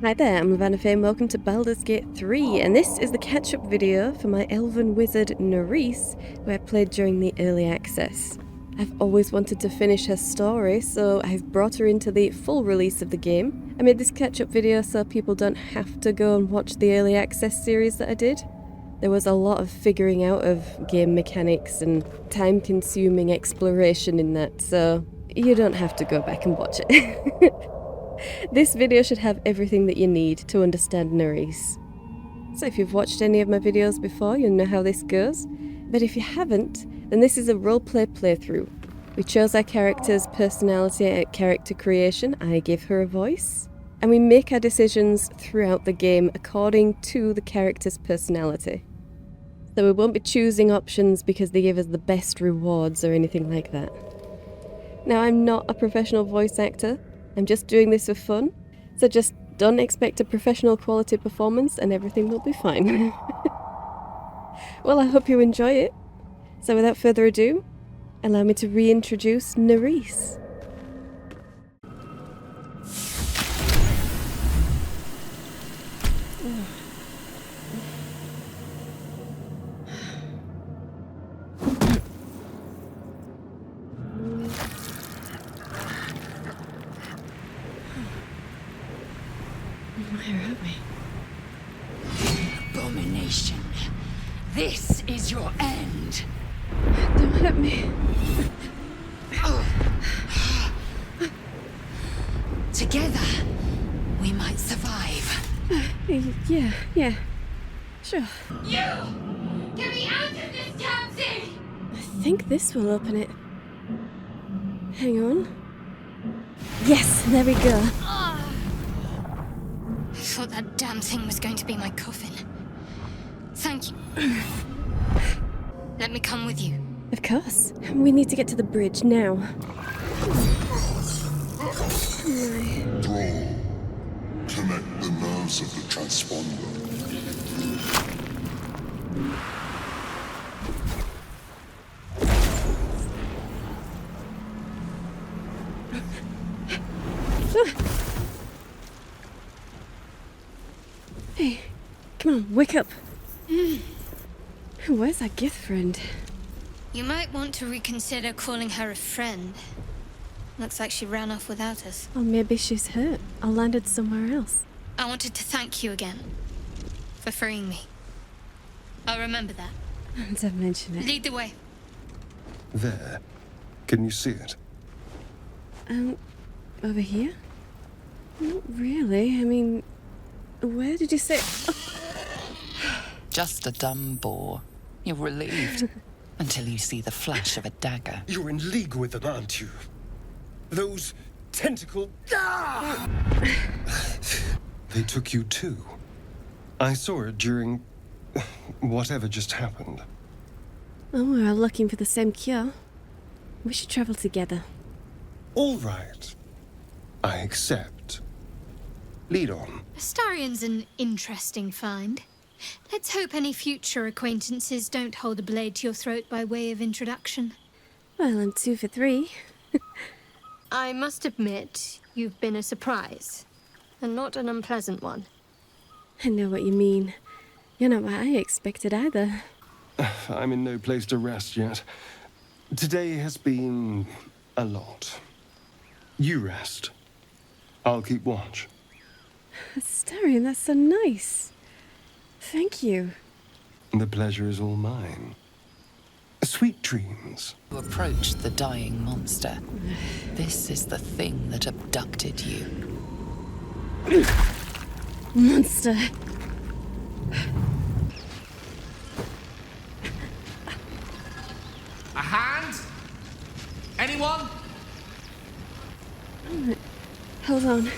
Hi there, I'm Lavanna and welcome to Baldur's Gate 3, and this is the catch-up video for my elven wizard Nerys, who I played during the early access. I've always wanted to finish her story, so I've brought her into the full release of the game. I made this catch-up video so people don't have to go and watch the early access series that I did. There was a lot of figuring out of game mechanics and time-consuming exploration in that, so you don't have to go back and watch it. This video should have everything that you need to understand Nerys. So if you've watched any of my videos before, you'll know how this goes. But if you haven't, then this is a roleplay playthrough. We chose our character's personality at character creation, I give her a voice, and we make our decisions throughout the game according to the character's personality. So we won't be choosing options because they give us the best rewards or anything like that. Now, I'm not a professional voice actor. I'm just doing this for fun, so just don't expect a professional quality performance and everything will be fine. Well, I hope you enjoy it. So without further ado, allow me to reintroduce Nerys. Where are we? Abomination. This is your end. Don't hurt me. Together, we might survive. Yeah. Sure. You! Get me out of this damn thing! I think this will open it. Hang on. Yes, there we go. I thought that damn thing was going to be my coffin. Thank you. Let me come with you. Of course. We need to get to the bridge now. Draw. Connect the nerves of the transponder. Hey, come on, wake up. Where's our gift friend? You might want to reconsider calling her a friend. Looks like she ran off without us. Or maybe she's hurt or landed somewhere else. I wanted to thank you again for freeing me. I'll remember that. Don't mention it. Lead the way. There. Can you see it? Over here? Not really. I mean, where did you say? Just a dumb bore. You're relieved until you see the flash of a dagger. You're in league with them, aren't you? Those tentacle... Ah! They took you too. I saw it during... whatever just happened. Oh, we're all looking for the same cure. We should travel together. All right. I accept. Lead on. Astarion's an interesting find. Let's hope any future acquaintances don't hold a blade to your throat by way of introduction. Well, I'm 2 for 3. I must admit, you've been a surprise. And not an unpleasant one. I know what you mean. You're not what I expected either. I'm in no place to rest yet. Today has been... a lot. You rest. I'll keep watch. Astarion, that's so nice. Thank you. The pleasure is all mine. Sweet dreams. You approach the dying monster. This is the thing that abducted you. Monster. A hand? Anyone? Hold on.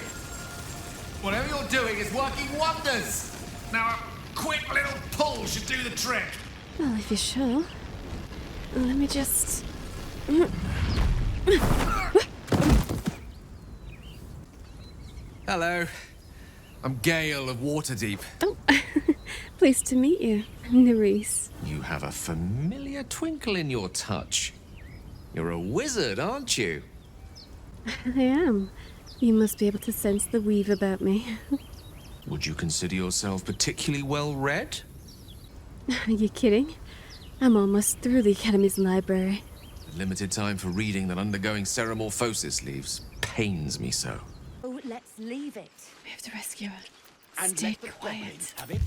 Whatever you're doing is working wonders. Now a quick little pull should do the trick. Well, if you're sure. Let me just... Hello. I'm Gale of Waterdeep. Oh, pleased to meet you, Nerys. You have a familiar twinkle in your touch. You're a wizard, aren't you? I am. You must be able to sense the weave about me. Would you consider yourself particularly well read? Are you kidding? I'm almost through the Academy's library. The limited time for reading that undergoing ceramorphosis leaves pains me so. Oh, let's leave it. We have to rescue her. And Stay let the quiet. goblins have it.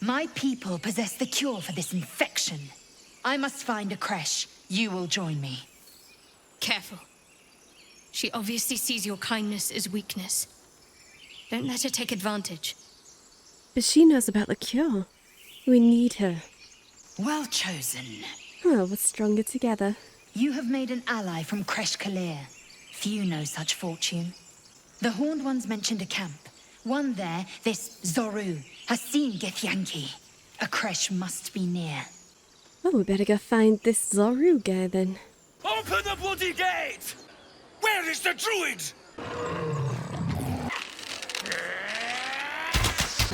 My people possess the cure for this infection. I must find a creche. You will join me. Careful. She obviously sees your kindness as weakness. Don't let her take advantage. But she knows about the cure. We need her. Well chosen. Well, we're stronger together. You have made an ally from Creche Kalir. Few know such fortune. The Horned Ones mentioned a camp. One there, this Zoru, has seen Githyanki. A creche must be near. Oh, we better go find this Zoru guy then. Open the bloody gate! Where is the druid?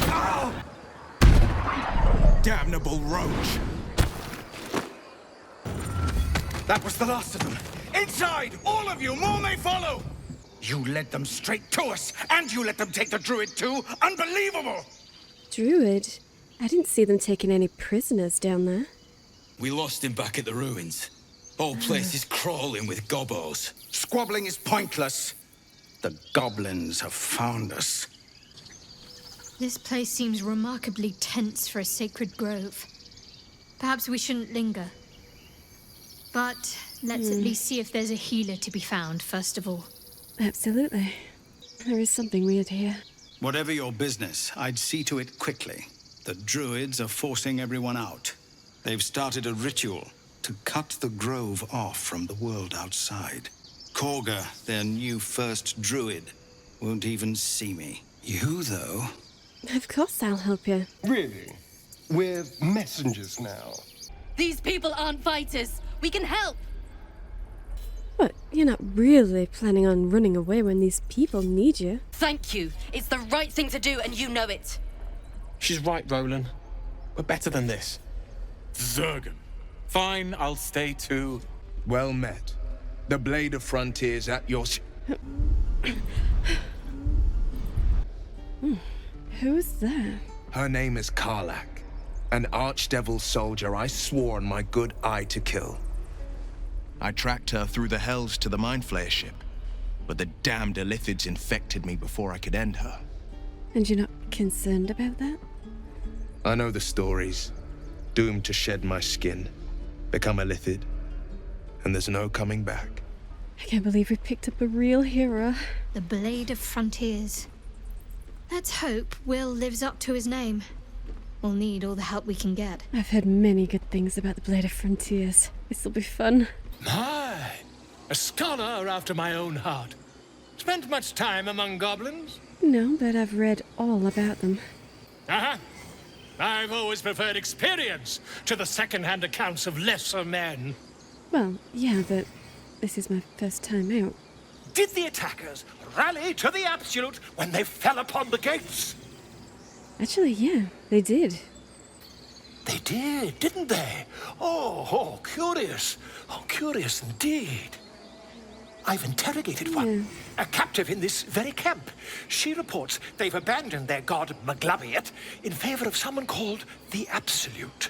Oh! Damnable roach! That was the last of them. Inside! All of you! More may follow! You led them straight to us, and you let them take the druid too? Unbelievable! Druid? I didn't see them taking any prisoners down there. We lost him back at the ruins. Whole place is crawling with gobos. Squabbling is pointless. The goblins have found us. This place seems remarkably tense for a sacred grove. Perhaps we shouldn't linger. But let's at least see if there's a healer to be found, first of all. Absolutely. There is something weird here. Whatever your business, I'd see to it quickly. The druids are forcing everyone out. They've started a ritual to cut the grove off from the world outside. Korga, their new first druid, won't even see me. You, though... Of course I'll help you. Really? We're messengers now. These people aren't fighters. We can help. What? You're not really planning on running away when these people need you? Thank you. It's the right thing to do, and you know it. She's right, Roland. We're better than this. Zergan. Fine, I'll stay too. Well met. The Blade of Frontiers at your... Who's that? Her name is Karlak, an archdevil soldier I swore on my good eye to kill. I tracked her through the hells to the Mind Flayer ship, but the damned Illithids infected me before I could end her. And you're not concerned about that? I know the stories. Doomed to shed my skin, become Illithid, and there's no coming back. I can't believe we picked up a real hero. The Blade of Frontiers. Let's hope Will lives up to his name. We'll need all the help we can get. I've heard many good things about the Blade of Frontiers. This'll be fun. My, a scholar after my own heart. Spent much time among goblins? No, but I've read all about them. Uh-huh. I've always preferred experience to the second-hand accounts of lesser men. Well, yeah, but this is my first time out. Did the attackers rally to the absolute when they fell upon the gates? Actually, yeah, they did. They did, didn't they? Oh, curious. Oh, curious indeed. I've interrogated one, a captive in this very camp. She reports they've abandoned their god Maglabiet in favor of someone called the Absolute.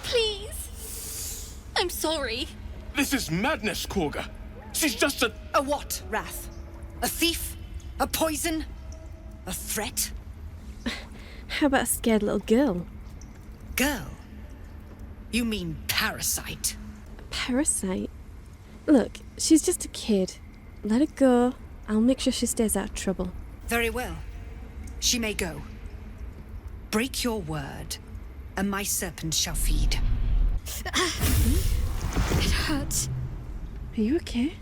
Please. I'm sorry. This is madness, Korga. She's just a... A what, Wrath? A thief? A poison? A threat? How about a scared little girl? Girl? You mean parasite? A parasite? Look, she's just a kid. Let her go. I'll make sure she stays out of trouble. Very well. She may go. Break your word, and my serpent shall feed. It hurts. Are you okay?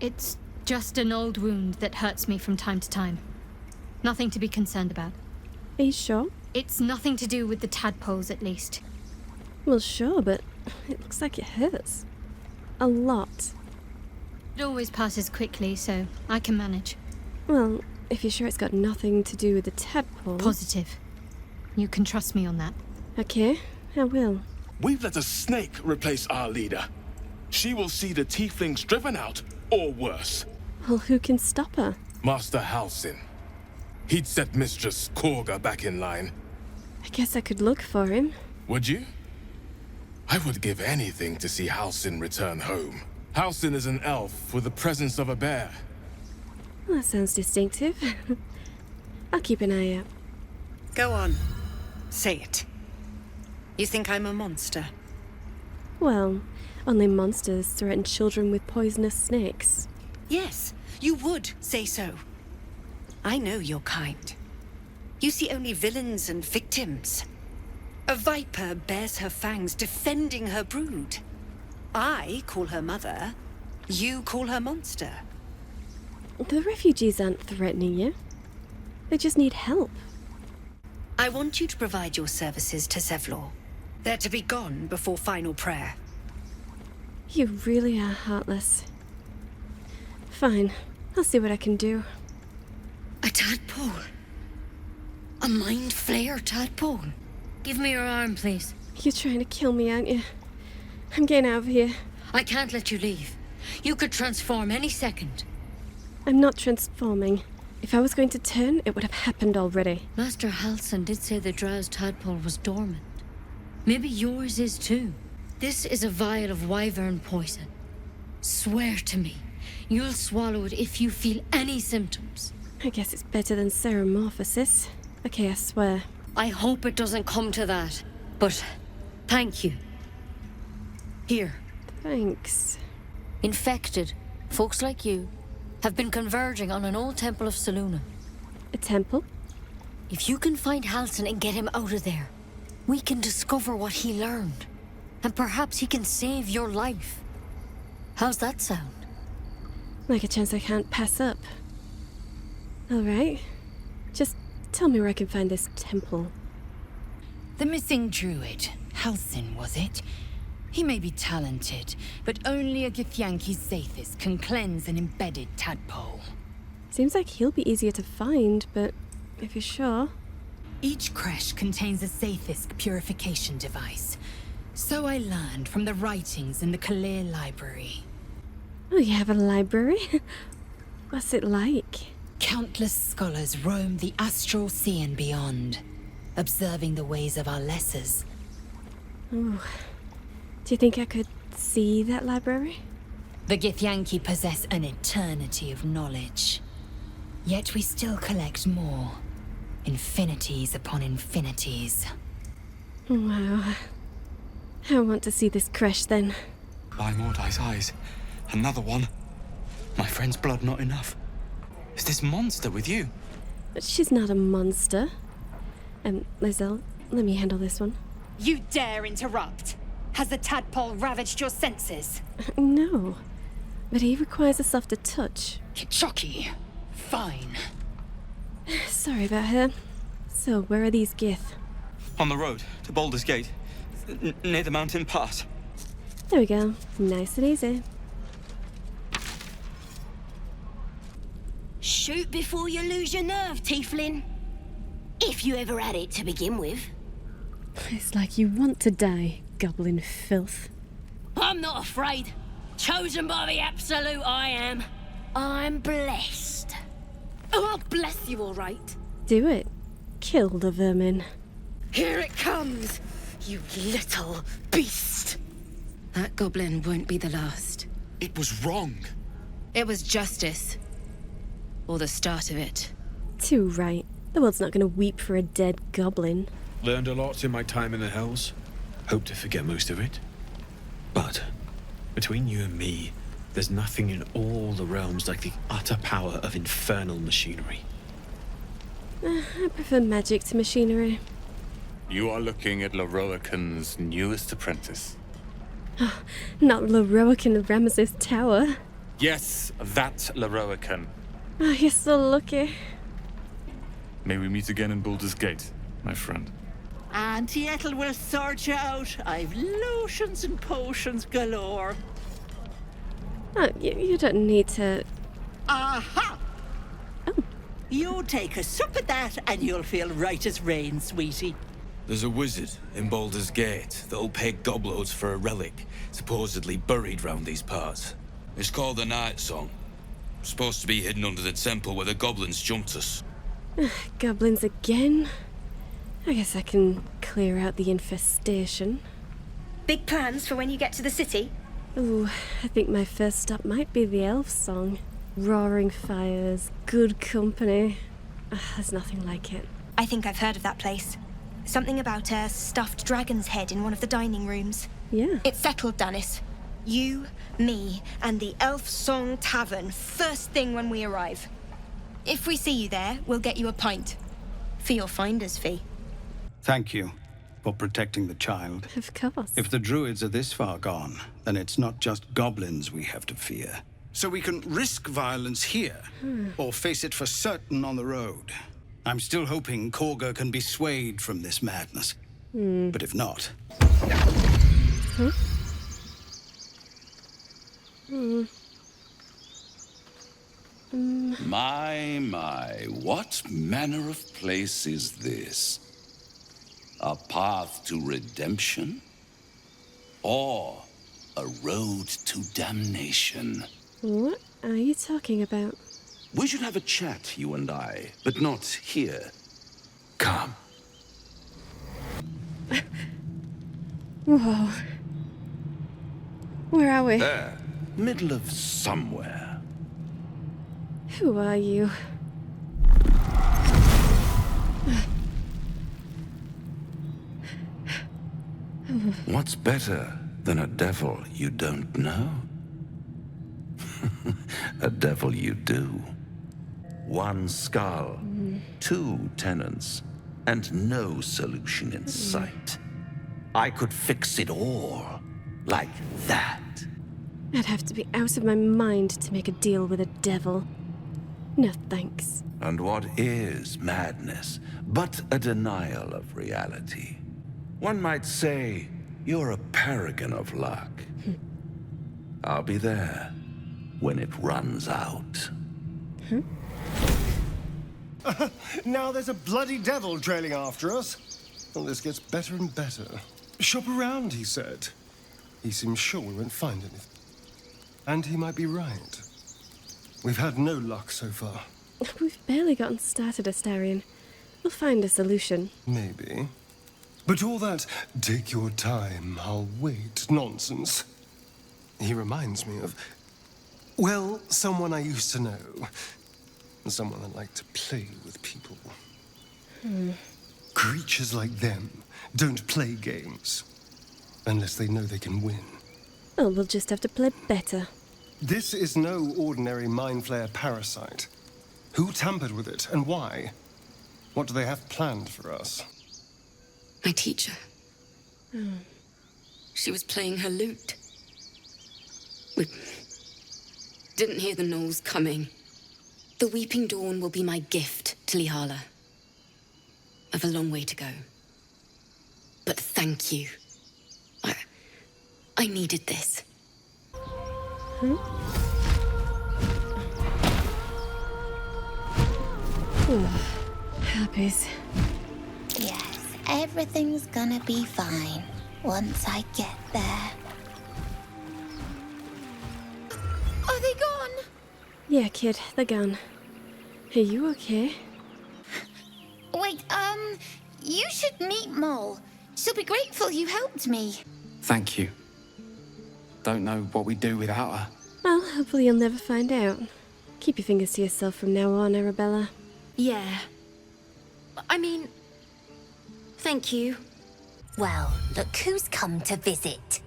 It's just an old wound that hurts me from time to time. Nothing to be concerned about. Are you sure? It's nothing to do with the tadpoles, at least. Well, sure, but it looks like it hurts. A lot. It always passes quickly, so I can manage. Well, if you're sure it's got nothing to do with the tadpole... Positive. You can trust me on that. Okay, I will. We've let a snake replace our leader. She will see the tieflings driven out, or worse. Well, who can stop her? Master Halsin. He'd set Mistress Korga back in line. I guess I could look for him. Would you? I would give anything to see Halsin return home. Halsin is an elf with the presence of a bear. Well, that sounds distinctive. I'll keep an eye out. Go on. Say it. You think I'm a monster? Well, only monsters threaten children with poisonous snakes. Yes, you would say so. I know your kind. You see only villains and victims. A viper bears her fangs defending her brood. I call her mother. You call her monster. The refugees aren't threatening you. They just need help. I want you to provide your services to Zevlor. They're to be gone before final prayer. You really are heartless. Fine, I'll see what I can do. A tadpole? A mind flayer tadpole? Give me your arm, please. You're trying to kill me, aren't you? I'm getting out of here. I can't let you leave. You could transform any second. I'm not transforming. If I was going to turn, it would have happened already. Master Halsin did say the drow's tadpole was dormant. Maybe yours is too. This is a vial of wyvern poison. Swear to me, you'll swallow it if you feel any symptoms. I guess it's better than ceremorphosis. Okay, I swear. I hope it doesn't come to that, but thank you. Here. Thanks. Infected, folks like you, have been converging on an old temple of Selûne. A temple? If you can find Halsin and get him out of there, we can discover what he learned. And perhaps he can save your life. How's that sound? Like a chance I can't pass up. Alright. Just tell me where I can find this temple. The missing druid, Halsin, was it? He may be talented, but only a Githyanki Zathis can cleanse an embedded tadpole. Seems like he'll be easier to find, but if you're sure... Each creche contains a Zathis purification device. So I learned from the writings in the Kalir library. Oh, you have a library? What's it like? Countless scholars roam the astral sea and beyond, observing the ways of our lessers. Oh. Do you think I could see that library? The Githyanki possess an eternity of knowledge. Yet we still collect more. Infinities upon infinities. Wow. I want to see this creche then. By Mordai's eyes, another one. My friend's blood not enough. Is this monster with you? She's not a monster. Lizelle, let me handle this one. You dare interrupt? Has the tadpole ravaged your senses? No. But he requires a softer touch. Kichoki. Fine. Sorry about her. So, where are these Gith? On the road to Baldur's Gate, near the mountain pass. There we go. Nice and easy. Shoot before you lose your nerve, Tiefling. If you ever had it to begin with. It's like you want to die, goblin filth. I'm not afraid. Chosen by the Absolute, I am. I'm blessed. Oh, I'll bless you, all right. Do it. Kill the vermin. Here it comes, you little beast. That goblin won't be the last. It was wrong. It was justice. Or the start of it. Too right. The world's not going to weep for a dead goblin. Learned a lot in my time in the Hells. Hope to forget most of it. But, between you and me, there's nothing in all the realms like the utter power of infernal machinery. I prefer magic to machinery. You are looking at Lorroakan's newest apprentice. Oh, not Lorroakan of Ramesses Tower. Yes, that Lorroakan. Oh, you're so lucky. May we meet again in Baldur's Gate, my friend. Auntie Ethel will sort you out. I've lotions and potions galore. Oh, you don't need to... Aha! Oh, You take a sup of that and you'll feel right as rain, sweetie. There's a wizard in Baldur's Gate that'll pay gobloads for a relic, supposedly buried round these parts. It's called the Night Song. Supposed to be hidden under the temple where the goblins jumped us. Goblins again? I guess I can clear out the infestation. Big plans for when you get to the city? Ooh, I think my first stop might be the elf song. Roaring fires, good company. There's nothing like it. I think I've heard of that place. Something about a stuffed dragon's head in one of the dining rooms. Yeah. It's settled, Dennis. You, me, and the Elf Song Tavern first thing when we arrive. If we see you there, we'll get you a pint. For your finder's fee. Thank you for protecting the child. Of course. If the druids are this far gone, then it's not just goblins we have to fear. So we can risk violence here, or face it for certain on the road. I'm still hoping Korga can be swayed from this madness. But if not... My, what manner of place is this? A path to redemption? Or a road to damnation? What are you talking about? We should have a chat, you and I, but not here. Come. Whoa. Where are we? There, middle of somewhere. Who are you? What's better than a devil you don't know? A devil you do. One skull, two tenants, and no solution in sight. I could fix it all, like that. I'd have to be out of my mind to make a deal with a devil. No thanks. And what is madness but a denial of reality? One might say you're a paragon of luck. I'll be there when it runs out. Now there's a bloody devil trailing after us. Well, this gets better and better. Shop around, he said. He seems sure we won't find anything. And he might be right. We've had no luck so far. We've barely gotten started, Astarion. We'll find a solution. Maybe. But all that, take your time, I'll wait, nonsense. He reminds me of, well, someone I used to know. Someone that liked to play with people. Creatures like them don't play games. Unless they know they can win. Oh, we'll just have to play better. This is no ordinary mind flayer parasite. Who tampered with it, and why? What do they have planned for us? My teacher. She was playing her lute. We didn't hear the gnolls coming. The Weeping Dawn will be my gift to Lihala. I've a long way to go. But thank you. I needed this. Harpies. Yes, everything's gonna be fine once I get there. Are they gone? Yeah, kid, they're gone. Are you okay? Wait, you should meet Mole. She'll be grateful you helped me. Thank you. Don't know what we'd do without her. Well, hopefully you'll never find out. Keep your fingers to yourself from now on, Arabella. Yeah. I mean, thank you. Well, look who's come to visit.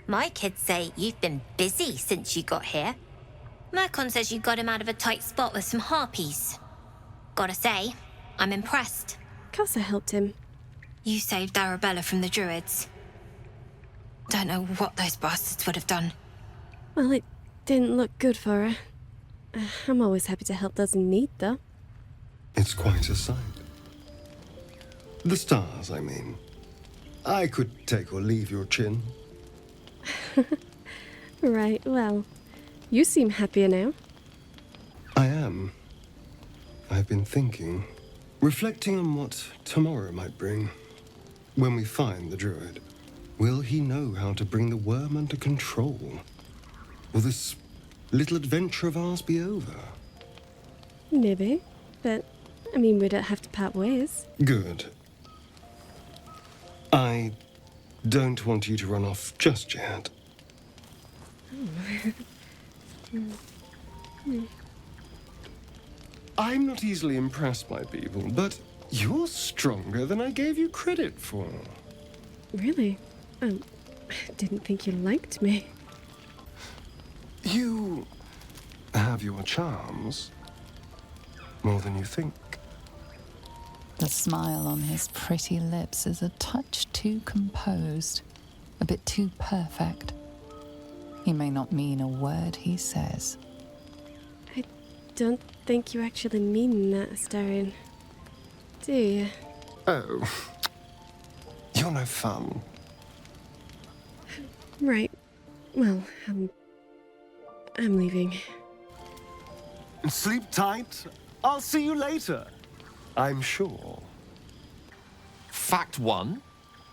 My kids say you've been busy since you got here. Mercon says you got him out of a tight spot with some harpies. Gotta say, I'm impressed. Of course I helped him. You saved Arabella from the druids. Don't know what those bastards would have done. Well, it didn't look good for her. I'm always happy to help those in need, though. It's quite a sight. The stars, I mean. I could take or leave your chin. Right, well, you seem happier now. I am. I've been thinking, reflecting on what tomorrow might bring. When we find the druid, will he know how to bring the worm under control? Will this little adventure of ours be over? Maybe, but I mean, we don't have to part ways. Good. I don't want you to run off just yet. I'm not easily impressed by people, but you're stronger than I gave you credit for. Really? I didn't think you liked me. You have your charms. More than you think. The smile on his pretty lips is a touch too composed, a bit too perfect. He may not mean a word he says. I don't think you actually mean that, Astarion. Do you? Oh. You're no fun. Right. Well, I'm leaving. Sleep tight. I'll see you later. I'm sure. Fact 1.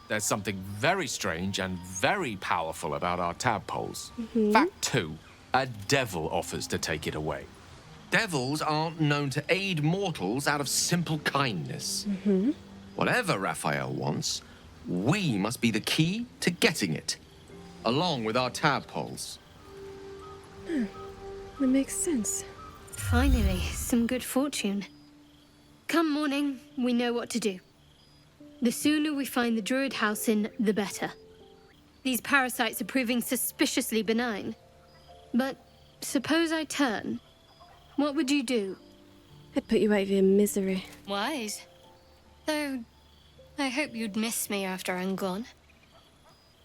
There's something very strange and very powerful about our tadpoles. Fact 2. A devil offers to take it away. Devils aren't known to aid mortals out of simple kindness. Whatever Raphael wants, we must be the key to getting it, along with our tadpoles. That makes sense. Finally, some good fortune. Come morning, we know what to do. The sooner we find the druid house in, the better. These parasites are proving suspiciously benign. But suppose I turn, what would you do? I'd put you out of your misery. Wise. Though, I hope you'd miss me after I'm gone.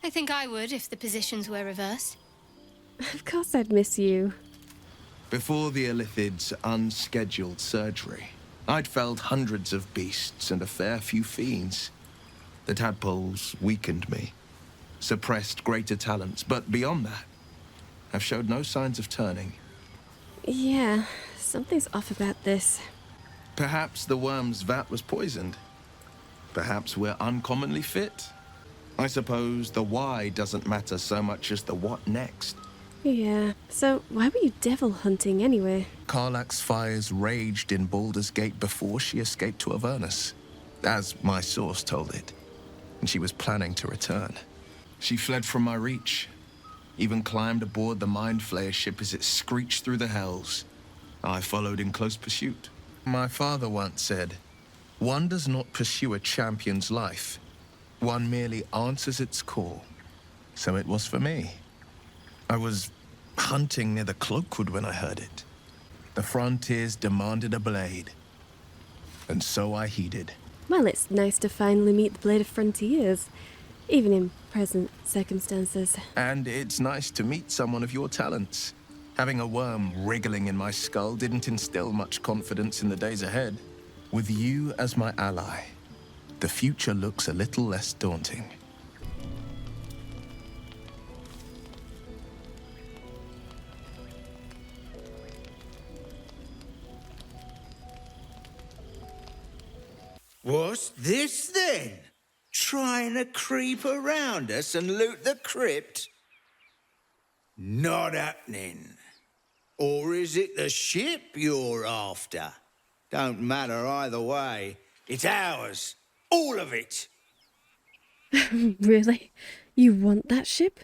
I think I would if the positions were reversed. Of course I'd miss you. Before the Illithid's unscheduled surgery, I'd felled hundreds of beasts and a fair few fiends. The tadpoles weakened me, suppressed greater talents, but beyond that, I've showed no signs of turning. Yeah, something's off about this. Perhaps the worm's vat was poisoned. Perhaps we're uncommonly fit. I suppose the why doesn't matter so much as the what next. Yeah, so why were you devil hunting anyway? Karlach's fires raged in Baldur's Gate before she escaped to Avernus, as my source told it, and she was planning to return. She fled from my reach, even climbed aboard the Mind Flayer ship as it screeched through the hells. I followed in close pursuit. My father once said, "One does not pursue a champion's life. One merely answers its call." So it was for me. I was hunting near the Cloakwood when I heard it. The frontiers demanded a blade, and so I heeded. Well, it's nice to finally meet the Blade of Frontiers, even in present circumstances. And it's nice to meet someone of your talents. Having a worm wriggling in my skull didn't instill much confidence in the days ahead. With you as my ally, the future looks a little less daunting. What's this then? Trying to creep around us and loot the crypt? Not happening. Or is it the ship you're after? Don't matter either way. It's ours. All of it. Really? You want that ship?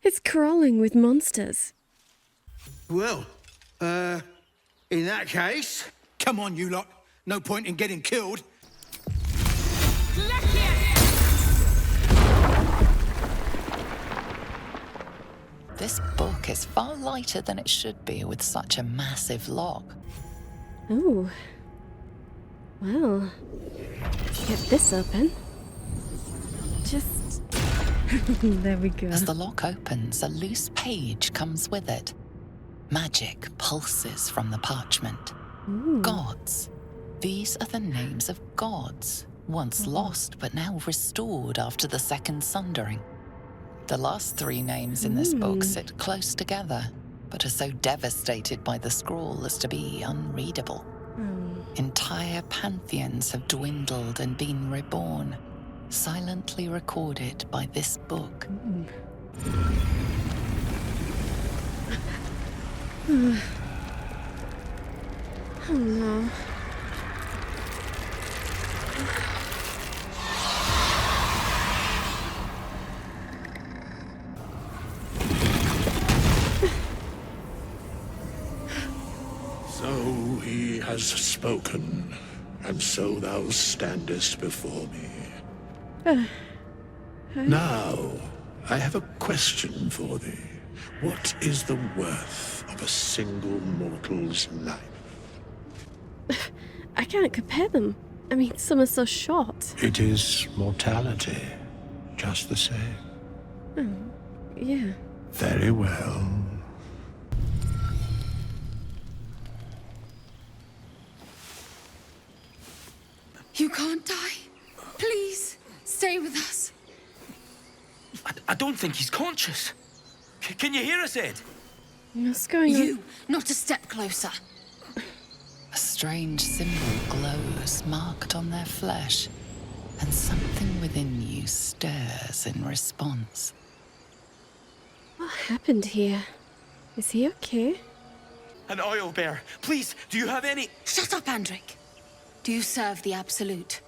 It's crawling with monsters. Well, in that case, come on, you lot. No point in getting killed. This book is far lighter than it should be with such a massive lock. Oh. Well, get this open. Just... there we go. As the lock opens, a loose page comes with it. Magic pulses from the parchment. Gods. These are the names of gods, once lost but now restored after the Second Sundering. The last three names in this book sit close together, but are so devastated by the scrawl as to be unreadable. Entire pantheons have dwindled and been reborn, silently recorded by this book. Oh no. So he has spoken, and so thou standest before me. Now, I have a question for thee. What is the worth of a single mortal's life? I can't compare them. I mean, some are so short. It is mortality, just the same. Oh, yeah. Very well. You can't die. Please, stay with us. I don't think he's conscious. Can you hear us, Ed? What's going on? You, not a step closer. A strange symbol glows, marked on their flesh, and something within you stirs in response. What happened here? Is he okay? An oil bear. Please, do you have any... Shut up, Andric. Do you serve the Absolute?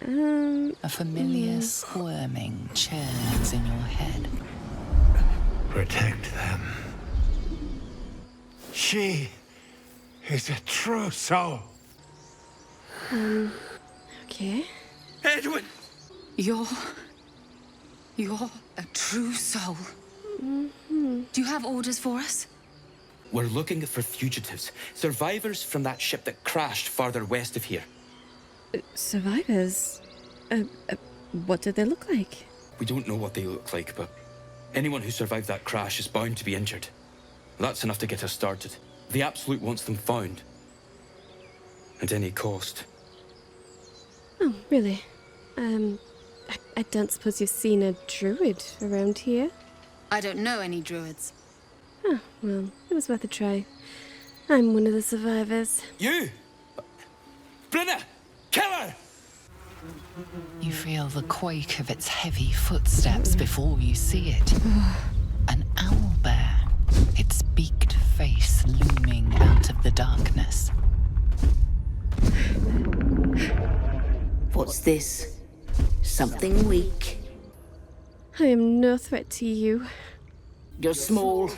A familiar squirming churns in your head. Protect them. She is a true soul. Okay. Edwin! You're a true soul. Mm-hmm. Do you have orders for us? We're looking for fugitives. Survivors from that ship that crashed farther west of here. Survivors? What did they look like? We don't know what they look like, but anyone who survived that crash is bound to be injured. That's enough to get us started. The Absolute wants them found. At any cost. Oh, really? I don't suppose you've seen a druid around here? I don't know any druids. Oh, well, it was worth a try. I'm one of the survivors. You! Brynna! Kill her! You feel the quake of its heavy footsteps before you see it. An owlbear, its beaked face looming out of the darkness. What's this? Something weak. I am no threat to you. You're small,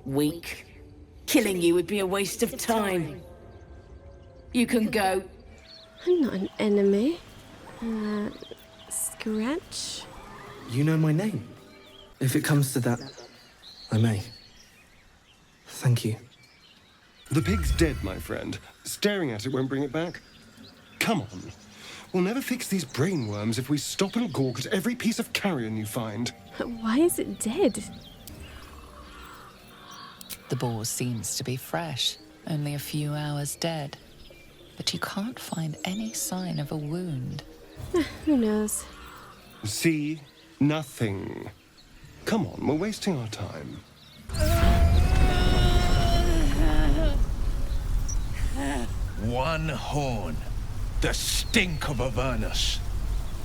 weak. Killing you would be a waste of time. You can go. I'm not an enemy. Scratch? You know my name. If it comes to that, I may. Thank you. The pig's dead, my friend. Staring at it won't bring it back. Come on. We'll never fix these brainworms if we stop and gawk at every piece of carrion you find. Why is it dead? The boar seems to be fresh, only a few hours dead. But you can't find any sign of a wound. Who knows? See? Nothing. Come on, we're wasting our time. One horn. The stink of Avernus.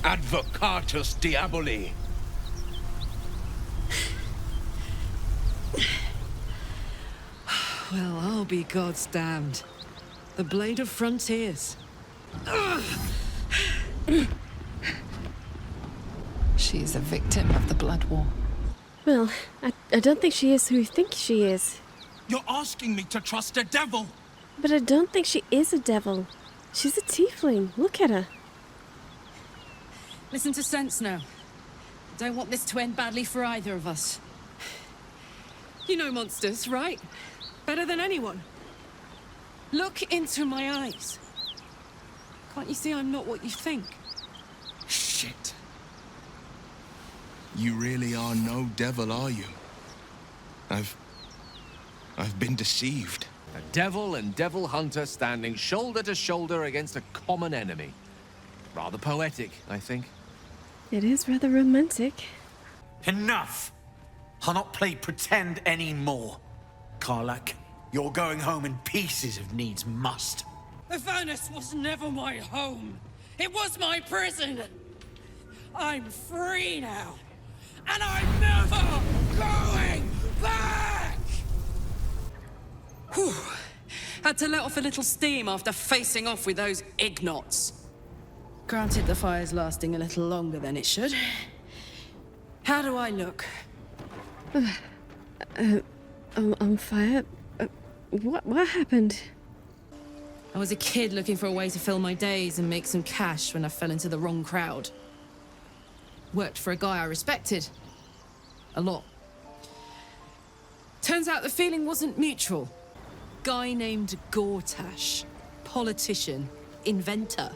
Advocatus Diaboli. Well, I'll be God's damned. The Blade of Frontiers. She's a victim of the Blood War. Well, I don't think she is who you think she is. You're asking me to trust a devil! But I don't think she is a devil. She's a tiefling. Look at her. Listen to sense now. Don't want this to end badly for either of us. You know monsters, right? Better than anyone. Look into my eyes. Can't you see I'm not what you think? Shit. You really are no devil, are you? I've been deceived. A devil and devil hunter standing shoulder to shoulder against a common enemy. Rather poetic, I think. It is rather romantic. Enough! I'll not play pretend anymore. Karlak, you're going home in pieces if needs must. Avernus was never my home. It was my prison. I'm free now. And I'm never going back! Whew. Had to let off a little steam after facing off with those ignots. Granted, the fire's lasting a little longer than it should. How do I look? On fire? What happened? I was a kid looking for a way to fill my days and make some cash when I fell into the wrong crowd. Worked for a guy I respected. A lot. Turns out the feeling wasn't mutual. Guy named Gortash. Politician. Inventor.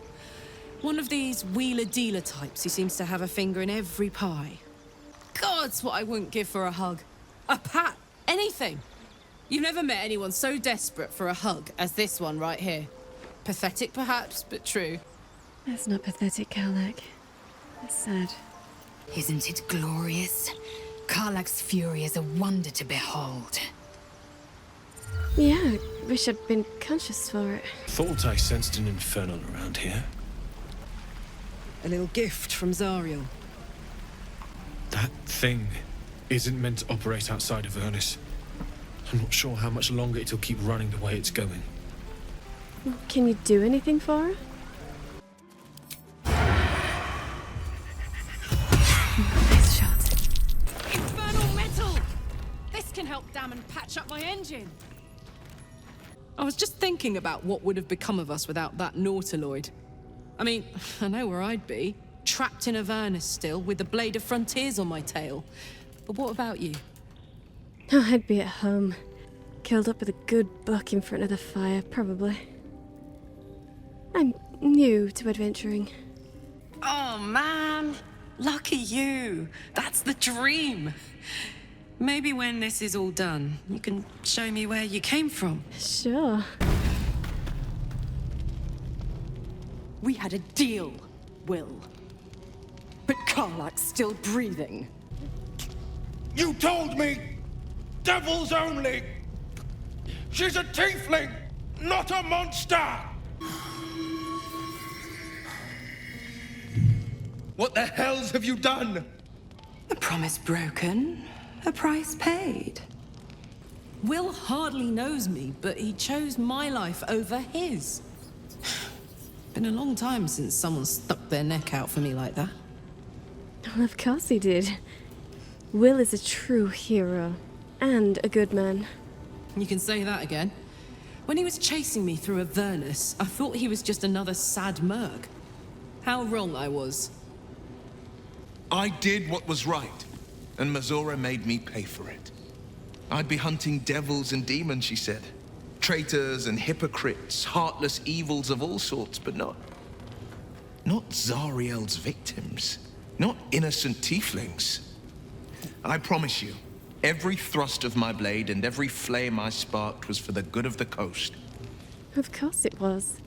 One of these wheeler-dealer types who seems to have a finger in every pie. God's what I wouldn't give for a hug. A pat. Anything. You've never met anyone so desperate for a hug as this one right here. Pathetic, perhaps, but true. That's not pathetic, Karlach. That's sad. Isn't it glorious? Karlach's fury is a wonder to behold. Yeah, wish I'd been conscious for it. Thought I sensed an infernal around here. A little gift from Zariel. That thing isn't meant to operate outside of Avernus. I'm not sure how much longer it'll keep running the way it's going. Can you do anything for her? Nice shot. Infernal metal! This can help dam and patch up my engine. I was just thinking about what would have become of us without that Nautiloid. I mean, I know where I'd be. Trapped in Avernus still, with the Blade of Frontiers on my tail. But what about you? Oh, I'd be at home. Curled up with a good book in front of the fire, probably. I'm new to adventuring. Oh, man. Lucky you. That's the dream. Maybe when this is all done, you can show me where you came from. Sure. We had a deal, Will. But Karlach's still breathing. You told me! Devils only! She's a tiefling, not a monster! What the hells have you done? A promise broken, a price paid. Will hardly knows me, but he chose my life over his. Been a long time since someone stuck their neck out for me like that. Well, of course he did. Will is a true hero. And a good man. You can say that again. When he was chasing me through Avernus, I thought he was just another sad merc. How wrong I was. I did what was right, and Mazora made me pay for it. I'd be hunting devils and demons, she said. Traitors and hypocrites, heartless evils of all sorts, but not Zariel's victims. Not innocent tieflings. I promise you, every thrust of my blade and every flame I sparked was for the good of the coast. Of course it was.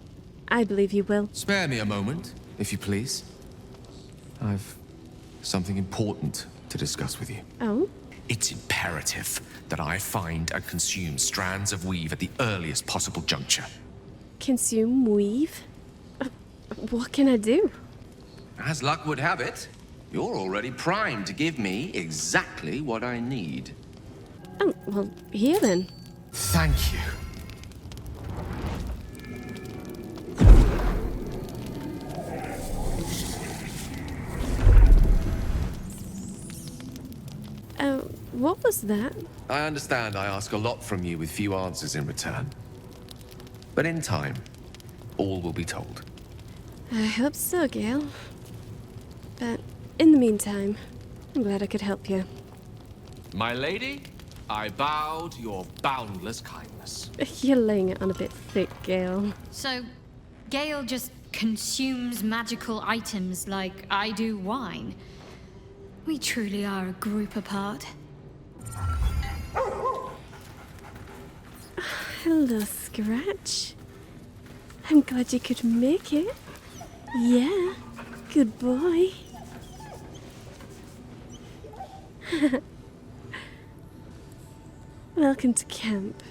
I believe you will. Spare me a moment, if you please. I've something important to discuss with you. Oh? It's imperative that I find and consume strands of weave at the earliest possible juncture. Consume weave? What can I do? As luck would have it, you're already primed to give me exactly what I need. Oh, well, here then. Thank you. What was that? I understand I ask a lot from you with few answers in return. But in time, all will be told. I hope so, Gale. But in the meantime, I'm glad I could help you. My lady, I bow to your boundless kindness. You're laying it on a bit thick, Gale. So, Gale just consumes magical items like I do wine. We truly are a group apart. Hello, Scratch. I'm glad you could make it. Yeah, good boy. Welcome to camp.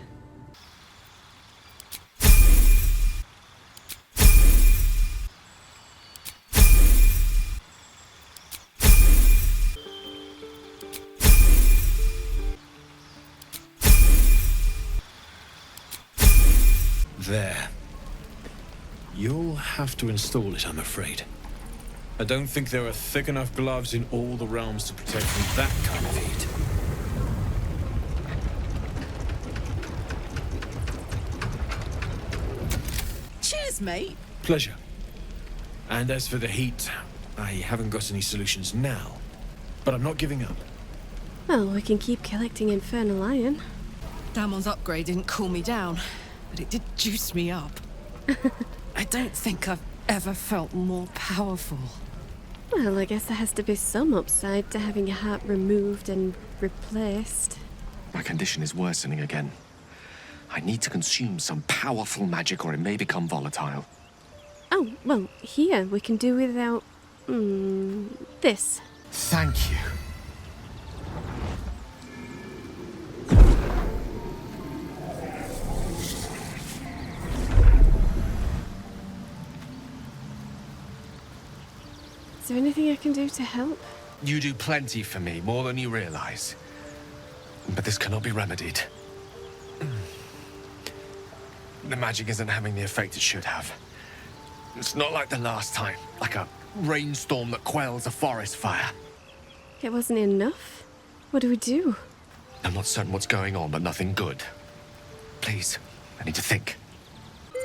You'll have to install it, I'm afraid. I don't think there are thick enough gloves in all the realms to protect from that kind of heat. Cheers, mate. Pleasure. And as for the heat, I haven't got any solutions now. But I'm not giving up. Well, we can keep collecting infernal iron. Damon's upgrade didn't cool me down, but it did juice me up. I don't think I've ever felt more powerful. Well, I guess there has to be some upside to having your heart removed and replaced. My condition is worsening again. I need to consume some powerful magic or it may become volatile. Oh, well, here we can do without... this. Thank you. Is there anything I can do to help? You do plenty for me, more than you realize. But this cannot be remedied. The magic isn't having the effect it should have. It's not like the last time, like a rainstorm that quells a forest fire. It wasn't enough? What do we do? I'm not certain what's going on, but nothing good. Please, I need to think.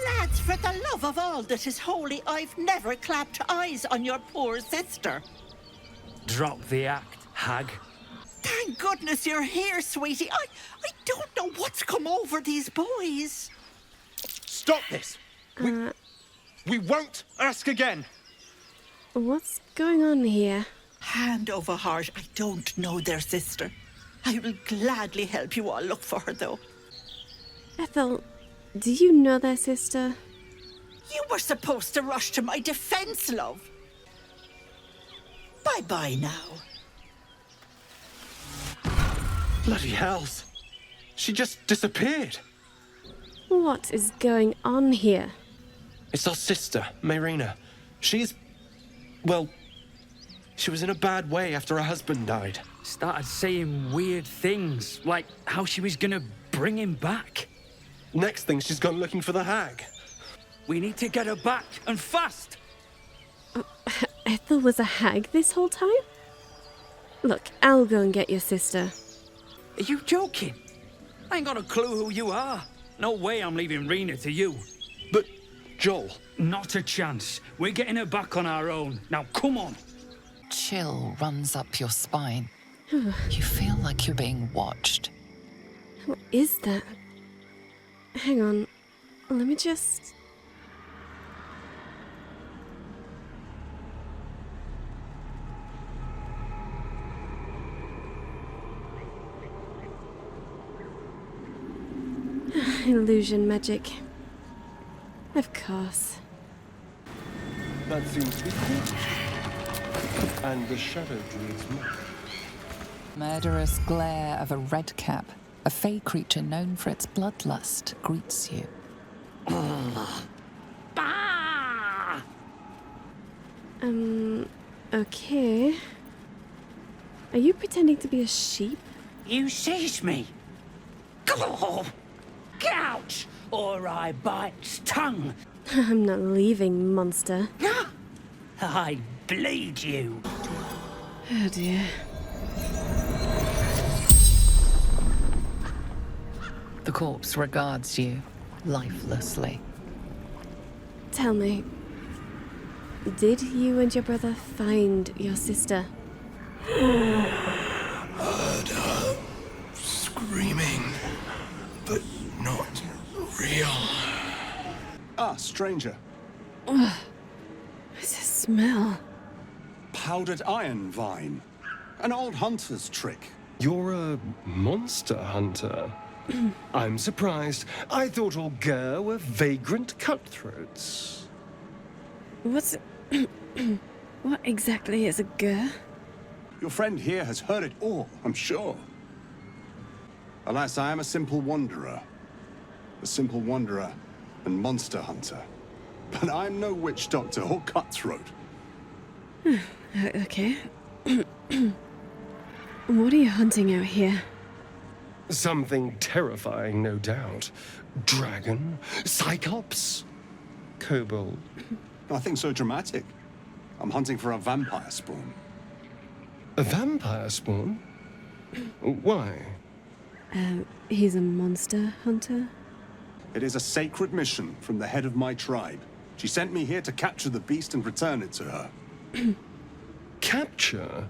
Lads, for the love of all that is holy, I've never clapped eyes on your poor sister. Drop the act, hag. Thank goodness you're here, sweetie. I don't know what's come over these boys. Stop this! We won't ask again! What's going on here? Hand over heart, I don't know their sister. I will gladly help you all look for her, though. Ethel, do you know their sister? You were supposed to rush to my defense, love. Bye-bye now. Bloody hells. She just disappeared. What is going on here? It's our sister, Mayrina. She's... well... she was in a bad way after her husband died. Started saying weird things, like how she was gonna bring him back. Next thing, she's gone looking for the hag. We need to get her back, and fast! Ethel was a hag this whole time? Look, I'll go and get your sister. Are you joking? I ain't got a clue who you are. No way I'm leaving Rena to you. But, Joel... Not a chance. We're getting her back on our own. Now, come on! Chill runs up your spine. You feel like you're being watched. What is that? Hang on. Let me just... Illusion magic. Of course. That seems to be cool. And the shadow druid's mark. Murderous glare of a redcap, a fey creature known for its bloodlust, greets you. Okay. Are you pretending to be a sheep? You seize me! Go! Get out, or I bite's tongue! I'm not leaving, monster. I bleed you! Oh dear. The corpse regards you lifelessly. Tell me, did you and your brother find your sister? Heard her screaming, but not real. Ah, stranger. Ugh. What's the smell? Powdered iron vine. An old hunter's trick. You're a monster hunter. I'm surprised. I thought all Ger were vagrant cutthroats. What's... What exactly is a gur? Your friend here has heard it all, I'm sure. Alas, I am a simple wanderer. A simple wanderer and monster hunter. But I'm no witch doctor or cutthroat. Okay. What are you hunting out here? Something terrifying, no doubt. Dragon? Cyclops? kobold? Nothing so dramatic. I'm hunting for a vampire spawn. A vampire spawn? Why? He's a monster hunter. It is a sacred mission from the head of my tribe. She sent me here to capture the beast and return it to her. Capture?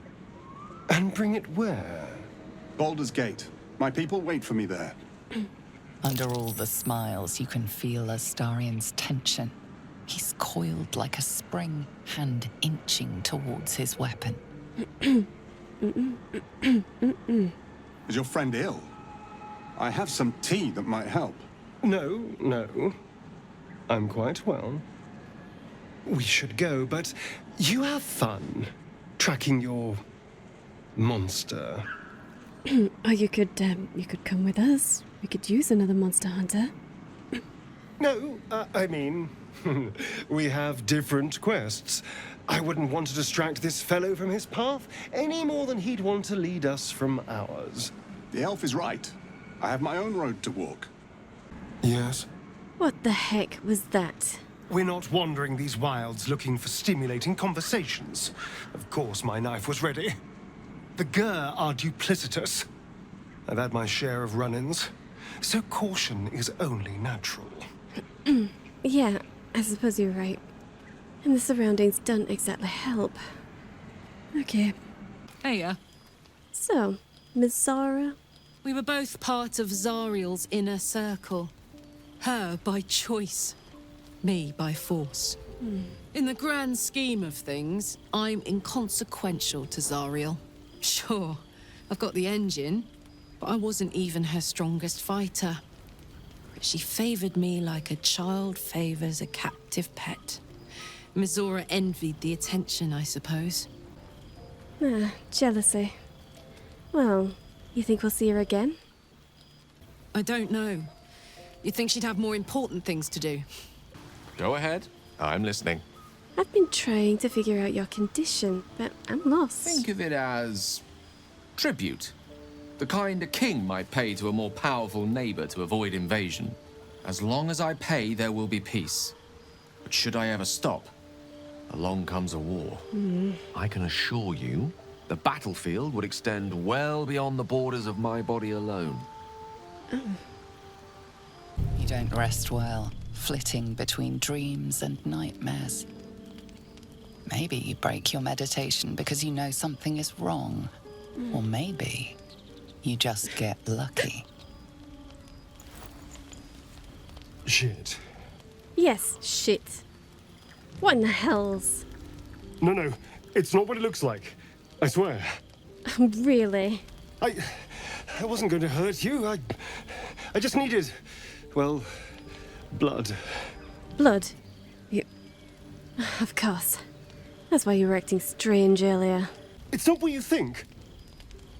And bring it where? Baldur's Gate. My people wait for me there. Under all the smiles, you can feel Astarion's tension. He's coiled like a spring, hand inching towards his weapon. Is your friend ill? I have some tea that might help. No. I'm quite well. We should go, but you have fun tracking your monster. Or you could come with us. We could use another monster hunter. No, I mean, we have different quests. I wouldn't want to distract this fellow from his path any more than he'd want to lead us from ours. The elf is right. I have my own road to walk. Yes? What the heck was that? We're not wandering these wilds looking for stimulating conversations. Of course my knife was ready. The Gur are duplicitous. I've had my share of run-ins, so caution is only natural. Yeah, I suppose you're right. And the surroundings don't exactly help. Okay. Heya. So, Miss Zara? We were both part of Zariel's inner circle. Her by choice, me by force. In the grand scheme of things, I'm inconsequential to Zariel. Sure, I've got the engine, but I wasn't even her strongest fighter. She favored me like a child favors a captive pet. Mizora envied the attention, I suppose. Jealousy. Well, you think we'll see her again? I don't know. You'd think she'd have more important things to do. Go ahead. I'm listening. I've been trying to figure out your condition, but I'm lost. Think of it as tribute. The kind a king might pay to a more powerful neighbor to avoid invasion. As long as I pay, there will be peace. But should I ever stop, along comes a war. I can assure you, the battlefield would extend well beyond the borders of my body alone. You don't rest well, flitting between dreams and nightmares. Maybe you break your meditation because you know something is wrong. Or maybe you just get lucky. Shit. Yes, shit. What in the hells? No, it's not what it looks like. I swear. Really? I wasn't going to hurt you. I just needed, well, blood. Blood? You... Of course. That's why you were acting strange earlier. It's not what you think.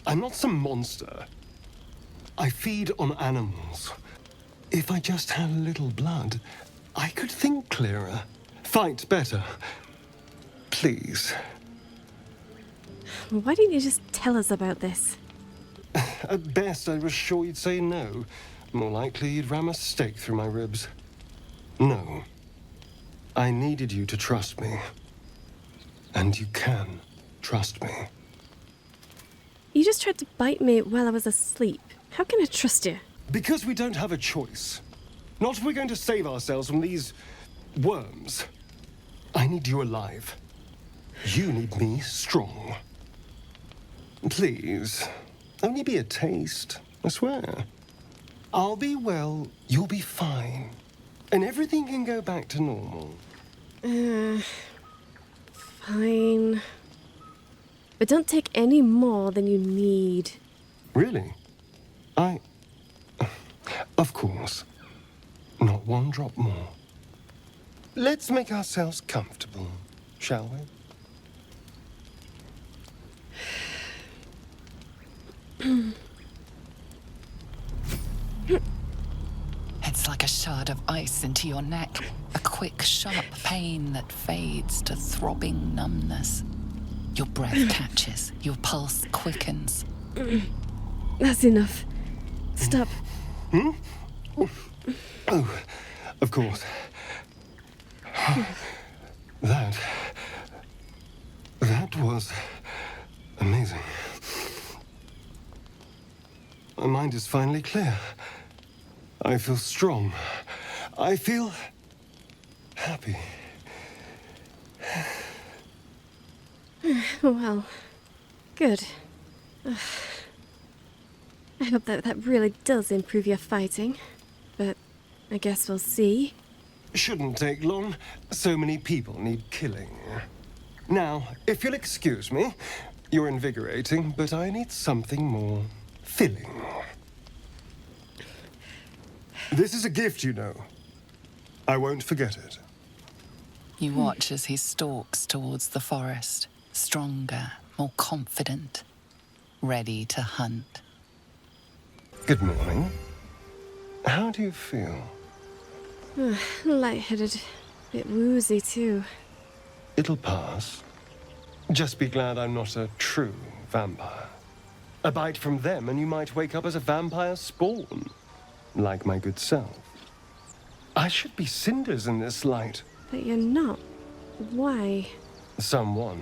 I'm not some monster. I feed on animals. If I just had a little blood, I could think clearer, fight better. Please. Why didn't you just tell us about this? At best, I was sure you'd say no. More likely, you'd ram a stake through my ribs. No. I needed you to trust me. And you can trust me. You just tried to bite me while I was asleep. How can I trust you? Because we don't have a choice. Not if we're going to save ourselves from these worms. I need you alive. You need me strong. Please, only be a taste, I swear. I'll be well, you'll be fine. And everything can go back to normal. Fine. But don't take any more than you need. Really? Of course. Not one drop more. Let's make ourselves comfortable, shall we? It's like a shard of ice into your neck. A quick, sharp pain that fades to throbbing numbness. Your breath catches, your pulse quickens. That's enough. Stop. Oh, of course. That was amazing. My mind is finally clear. I feel strong. I feel happy. Well, good. I hope that really does improve your fighting, but I guess we'll see. Shouldn't take long. So many people need killing. Now, if you'll excuse me, you're invigorating, but I need something more filling. This is a gift, you know. I won't forget it. You watch as he stalks towards the forest, stronger, more confident, ready to hunt. Good morning. How do you feel? Lightheaded. A bit woozy, too. It'll pass. Just be glad I'm not a true vampire. A bite from them and you might wake up as a vampire spawn. Like my good self. I should be cinders in this light. But you're not. Why? Someone,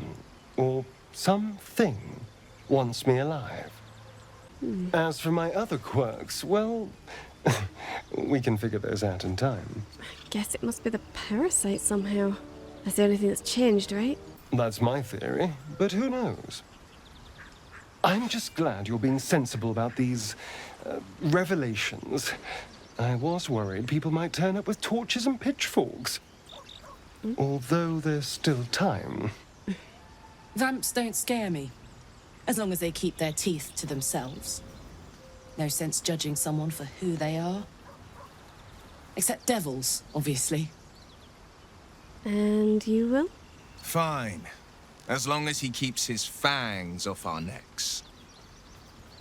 or something, wants me alive. As for my other quirks, well, we can figure those out in time. Guess it must be the parasite somehow. That's the only thing that's changed, right? That's my theory, but who knows? I'm just glad you're being sensible about these revelations. I was worried people might turn up with torches and pitchforks. Although there's still time. Vamps don't scare me, as long as they keep their teeth to themselves. No sense judging someone for who they are. Except devils, obviously. And you will? Fine. As long as he keeps his fangs off our necks.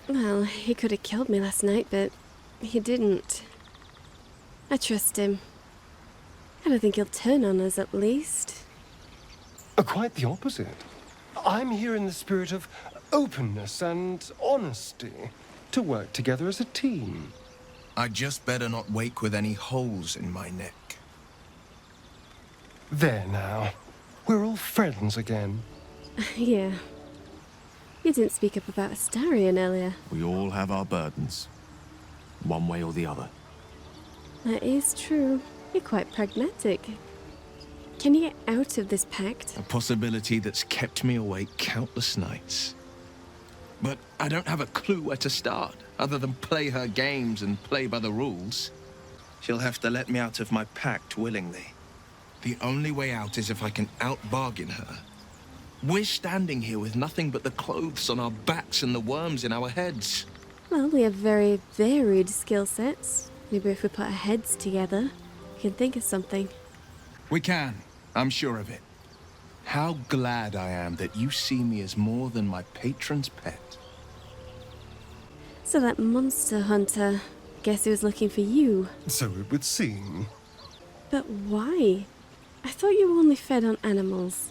Well, he could have killed me last night, but he didn't. I trust him. I don't think he'll turn on us, at least. Quite the opposite. I'm here in the spirit of openness and honesty, to work together as a team. I'd just better not wake with any holes in my neck. There now. We're all friends again. Yeah. You didn't speak up about Astarion earlier. We all have our burdens, one way or the other. That is true. You're quite pragmatic. Can you get out of this pact? A possibility that's kept me awake countless nights. But I don't have a clue where to start, other than play her games and play by the rules. She'll have to let me out of my pact willingly. The only way out is if I can out-bargain her. We're standing here with nothing but the clothes on our backs and the worms in our heads. Well, we have very varied skill sets. Maybe if we put our heads together, we can think of something. We can. I'm sure of it. How glad I am that you see me as more than my patron's pet. So that monster hunter, guess he was looking for you. So it would seem. But why? I thought you were only fed on animals.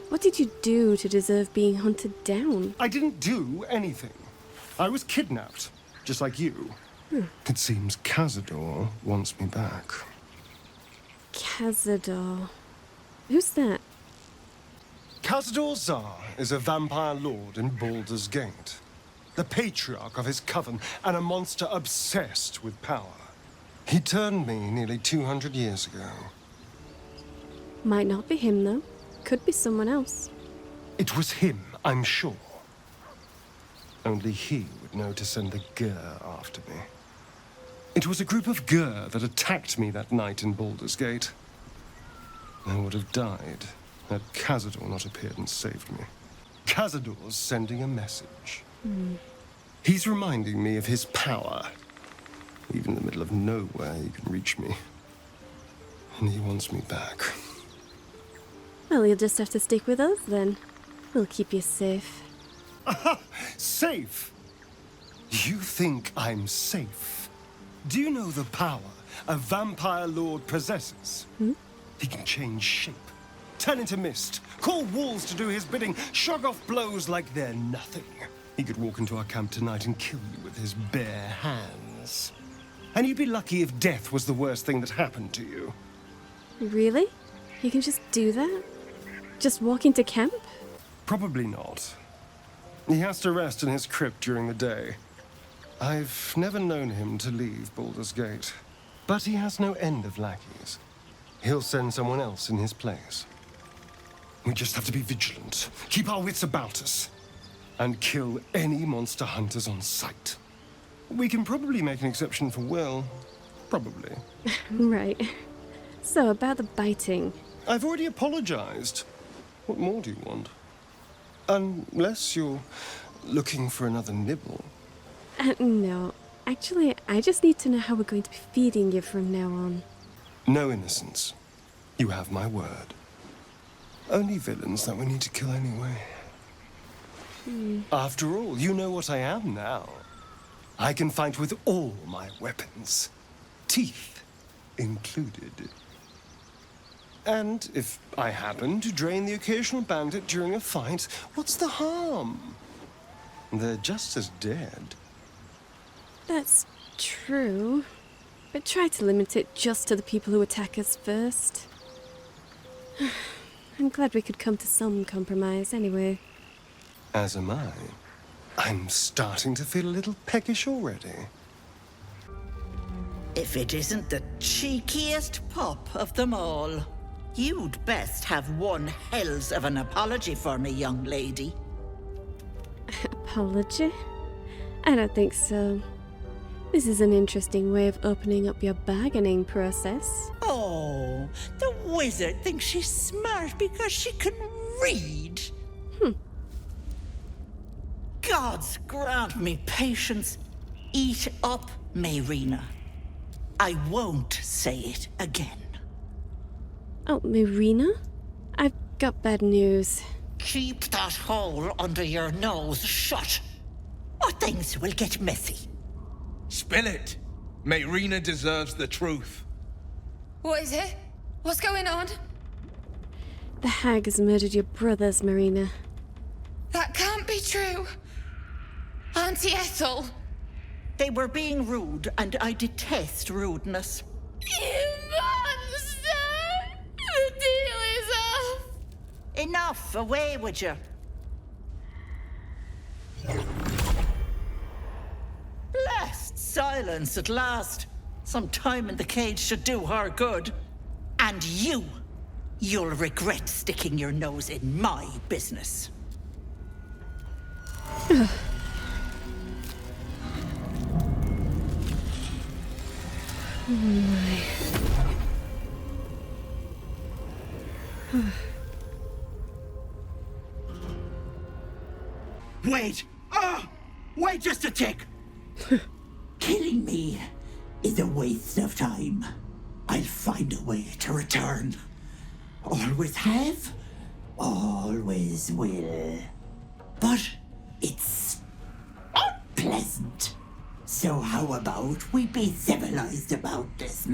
What did you do to deserve being hunted down? I didn't do anything. I was kidnapped, just like you. It seems Cazador wants me back. Cazador. Who's that? Cazador Zar is a vampire lord in Baldur's Gate. The patriarch of his coven and a monster obsessed with power. He turned me nearly 200 years ago. Might not be him, though. Could be someone else. It was him, I'm sure. Only he would know to send the Gur after me. It was a group of Gur that attacked me that night in Baldur's Gate. I would have died had Cazador not appeared and saved me. Cazador's sending a message. He's reminding me of his power. Even in the middle of nowhere, he can reach me. And he wants me back. Well, you'll just have to stick with us, then. We'll keep you safe. Aha! Safe? You think I'm safe? Do you know the power a vampire lord possesses? He can change shape, turn into mist, call walls to do his bidding, shrug off blows like they're nothing. He could walk into our camp tonight and kill you with his bare hands. And you'd be lucky if death was the worst thing that happened to you. Really? You can just do that? Just walk into camp? Probably not. He has to rest in his crypt during the day. I've never known him to leave Baldur's Gate, but he has no end of lackeys. He'll send someone else in his place. We just have to be vigilant, keep our wits about us, and kill any monster hunters on sight. We can probably make an exception for Will. Probably. Right. So, about the biting. I've already apologized. What more do you want? Unless you're looking for another nibble. No. Actually, I just need to know how we're going to be feeding you from now on. No innocence. You have my word. Only villains that we need to kill anyway. After all, you know what I am now. I can fight with all my weapons. Teeth included. And if I happen to drain the occasional bandit during a fight, what's the harm? They're just as dead. That's true. But try to limit it just to the people who attack us first. I'm glad we could come to some compromise anyway. As am I. I'm starting to feel a little peckish already. If it isn't the cheekiest pup of them all, you'd best have one hells of an apology for me, young lady. Apology? I don't think so. This is an interesting way of opening up your bargaining process. Oh, the wizard thinks she's smart because she can read. Gods grant me patience. Eat up, Mayrina. I won't say it again. Oh, Marina? I've got bad news. Keep that hole under your nose shut, or things will get messy. Spill it. Mayrina deserves the truth. What is it? What's going on? The hag has murdered your brothers, Marina. That can't be true. Auntie Ethel. They were being rude, and I detest rudeness. You monster! The deal is off! Enough! Away with you! Blessed silence at last. Some time in the cage should do her good. And you'll regret sticking your nose in my business. Oh my. Wait! Wait just a tick! Killing me is a waste of time. I'll find a way to return. Always have, always will. But it's unpleasant. So how about we be civilized about this,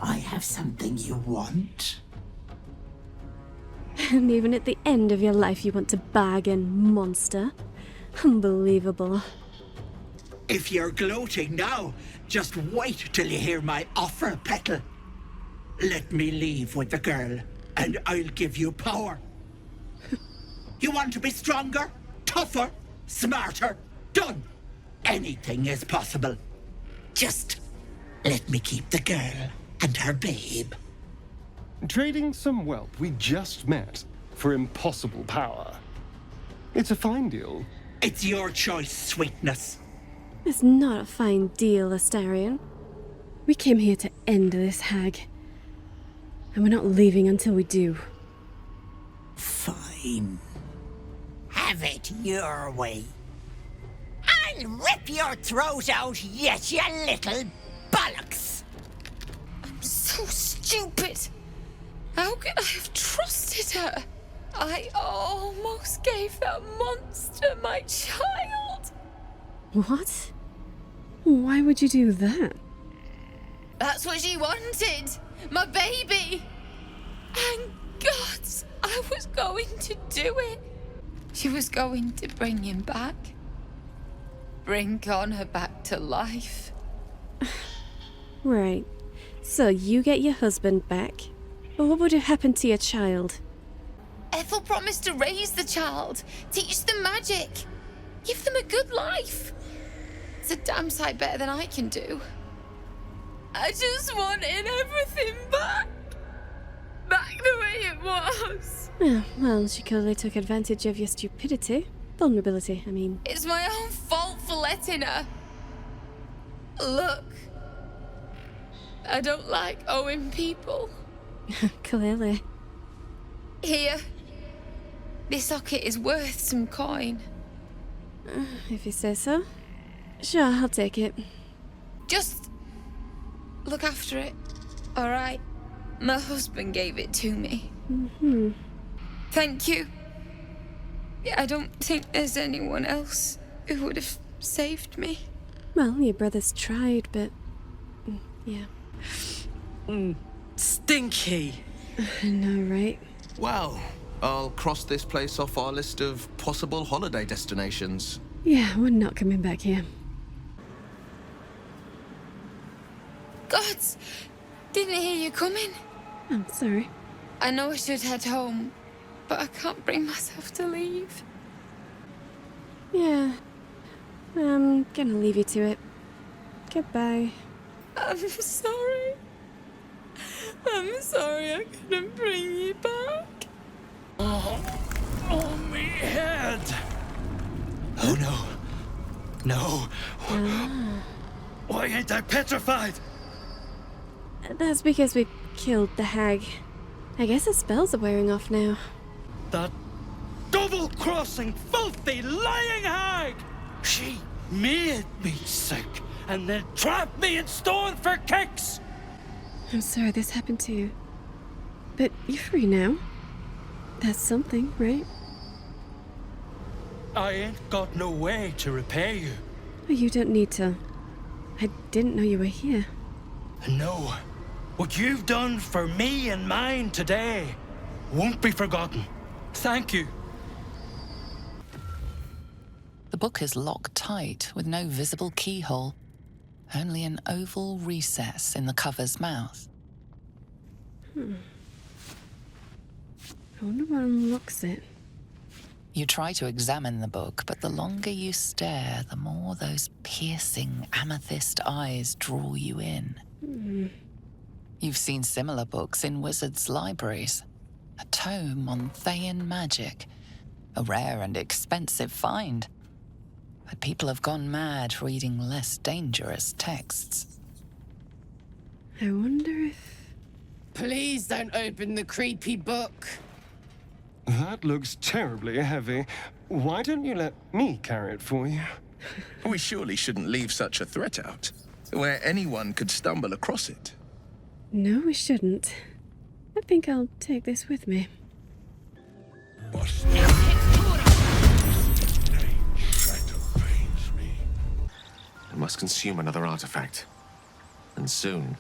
I have something you want. And even at the end of your life you want to bargain, monster. Unbelievable. If you're gloating now, just wait till you hear my offer, Petal. Let me leave with the girl, and I'll give you power. You want to be stronger, tougher, smarter? Done! Anything is possible. Just let me keep the girl and her babe. Trading some whelp we just met for impossible power. It's a fine deal. It's your choice, sweetness. It's not a fine deal, Astarion. We came here to end this hag. And we're not leaving until we do. Fine. Have it your way. I'll rip your throat out yet, you little bollocks! I'm so stupid. How could I have trusted her? I almost gave that monster my child. What? Why would you do that? That's what she wanted. My baby. And God, I was going to do it. She was going to bring him back. Bring Connor back to life. Right. So you get your husband back, But what would have happened to your child? Ethel promised to raise the child, teach them magic, give them a good life. It's a damn sight better than I can do. I just wanted everything back. Back the way it was. Yeah, well, she clearly took advantage of your stupidity. Vulnerability, I mean. It's my own fault for letting her. Look, I don't like owing people. Clearly. Here, this locket is worth some coin. If you say so. Sure, I'll take it. Just look after it, all right? My husband gave it to me. Mm-hmm. Thank you. I don't think there's anyone else who would have saved me. Well, your brothers tried, but... yeah. Stinky. I know, right? Well, I'll cross this place off our list of possible holiday destinations. Yeah, we're not coming back here. Gods, didn't hear you coming. I'm sorry. I know I should head home, but I can't bring myself to leave. Yeah. I'm gonna leave you to it. Goodbye. I'm sorry. I'm sorry I couldn't bring you back. Oh, me head. Oh, no. No. Why ain't I petrified? That's because we killed the hag. I guess the spells are wearing off now. That double-crossing, filthy, lying hag! She made me sick and then trapped me in stone for kicks! I'm sorry this happened to you. But you're free now. That's something, right? I ain't got no way to repay you. Oh, you don't need to. I didn't know you were here. No. What you've done for me and mine today won't be forgotten. Thank you. The book is locked tight with no visible keyhole, only an oval recess in the cover's mouth. I wonder what unlocks it. You try to examine the book, but the longer you stare, the more those piercing amethyst eyes draw you in. You've seen similar books in wizards' libraries. A tome on Thayan magic, a rare and expensive find. But people have gone mad reading less dangerous texts. I wonder if... Please don't open the creepy book. That looks terribly heavy. Why don't you let me carry it for you? We surely shouldn't leave such a threat out, where anyone could stumble across it. No, we shouldn't. I think I'll take this with me. I must consume another artifact. And soon.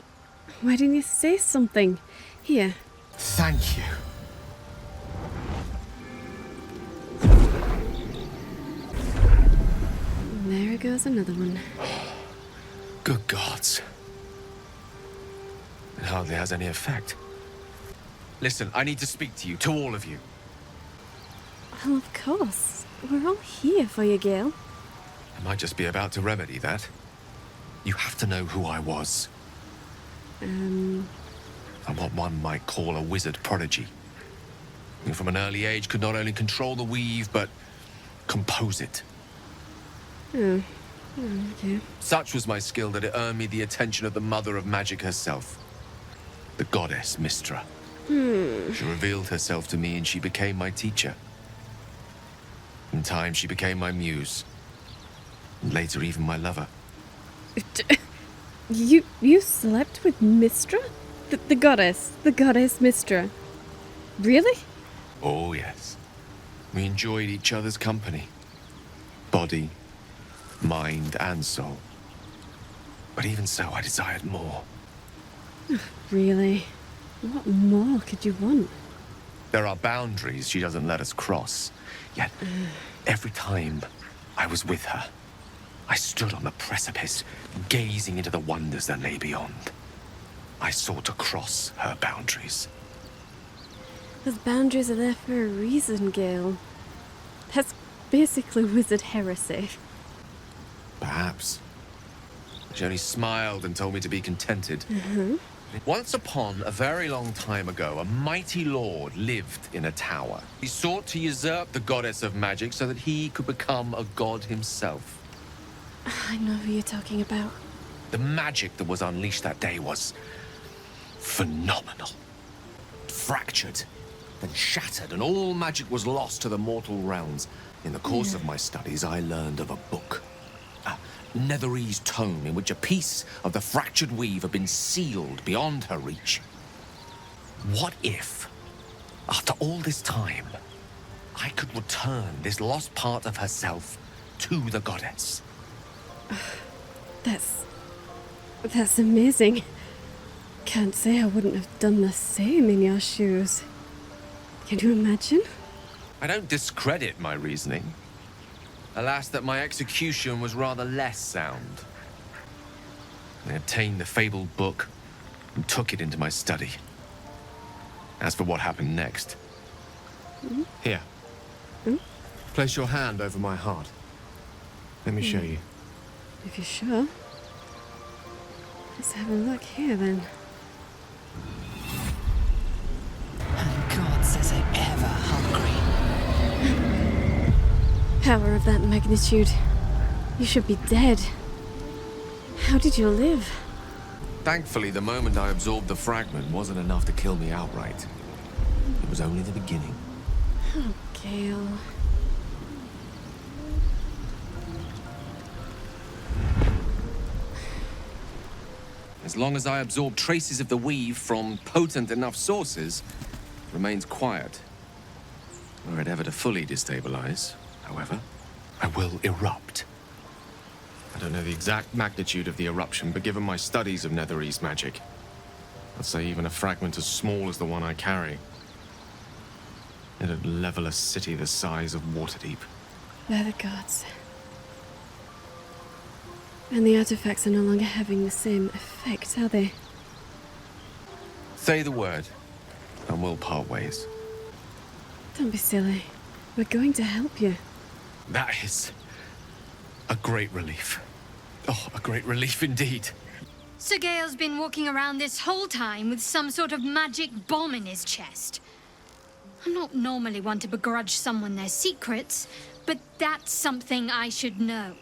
Why didn't you say something? Here. Thank you. There goes another one. Good gods. It hardly has any effect. Listen, I need to speak to you, to all of you. Well, of course. We're all here for you, Gale. I might just be about to remedy that. You have to know who I was. I'm what one might call a wizard prodigy. Who from an early age could not only control the weave, but compose it. Oh, okay. Such was my skill that it earned me the attention of the mother of magic herself. The goddess Mystra. She revealed herself to me and she became my teacher. In time, she became my muse. And later, even my lover. You slept with Mystra? The goddess Mystra. Really? Oh, yes. We enjoyed each other's company. Body, mind, and soul. But even so, I desired more. Really? What more could you want? There are boundaries she doesn't let us cross. Yet, every time I was with her, I stood on the precipice, gazing into the wonders that lay beyond. I sought to cross her boundaries. Those boundaries are there for a reason, Gale. That's basically wizard heresy. Perhaps. She only smiled and told me to be contented. Once upon a very long time ago, a mighty lord lived in a tower. He sought to usurp the goddess of magic so that he could become a god himself. I know who you're talking about. The magic that was unleashed that day was phenomenal. Fractured, then shattered, and all magic was lost to the mortal realms. In the course of my studies, I learned of a book. Nerys tome in which a piece of the fractured weave had been sealed beyond her reach. What if, after all this time, I could return this lost part of herself to the goddess? That's amazing. Can't say I wouldn't have done the same in your shoes. Can you imagine? I don't discredit my reasoning. Alas, that my execution was rather less sound. I obtained the fabled book and took it into my study. As for what happened next... Here. Place your hand over my heart. Let me show you. If you're sure. Let's have a look here, then. And God says I'm ever hungry. Power of that magnitude. You should be dead. How did you live? Thankfully, the moment I absorbed the fragment wasn't enough to kill me outright. It was only the beginning. Oh, Gale. As long as I absorb traces of the weave from potent enough sources, it remains quiet. Were it ever to fully destabilize, however, I will erupt. I don't know the exact magnitude of the eruption, but given my studies of Nerys magic, I'd say even a fragment as small as the one I carry, it'd level a city the size of Waterdeep. They're the gods. And the artifacts are no longer having the same effect, are they? Say the word, and we'll part ways. Don't be silly. We're going to help you. That is a great relief. Oh, a great relief indeed. Sir Gale's been walking around this whole time with some sort of magic bomb in his chest. I'm not normally one to begrudge someone their secrets, but that's something I should know.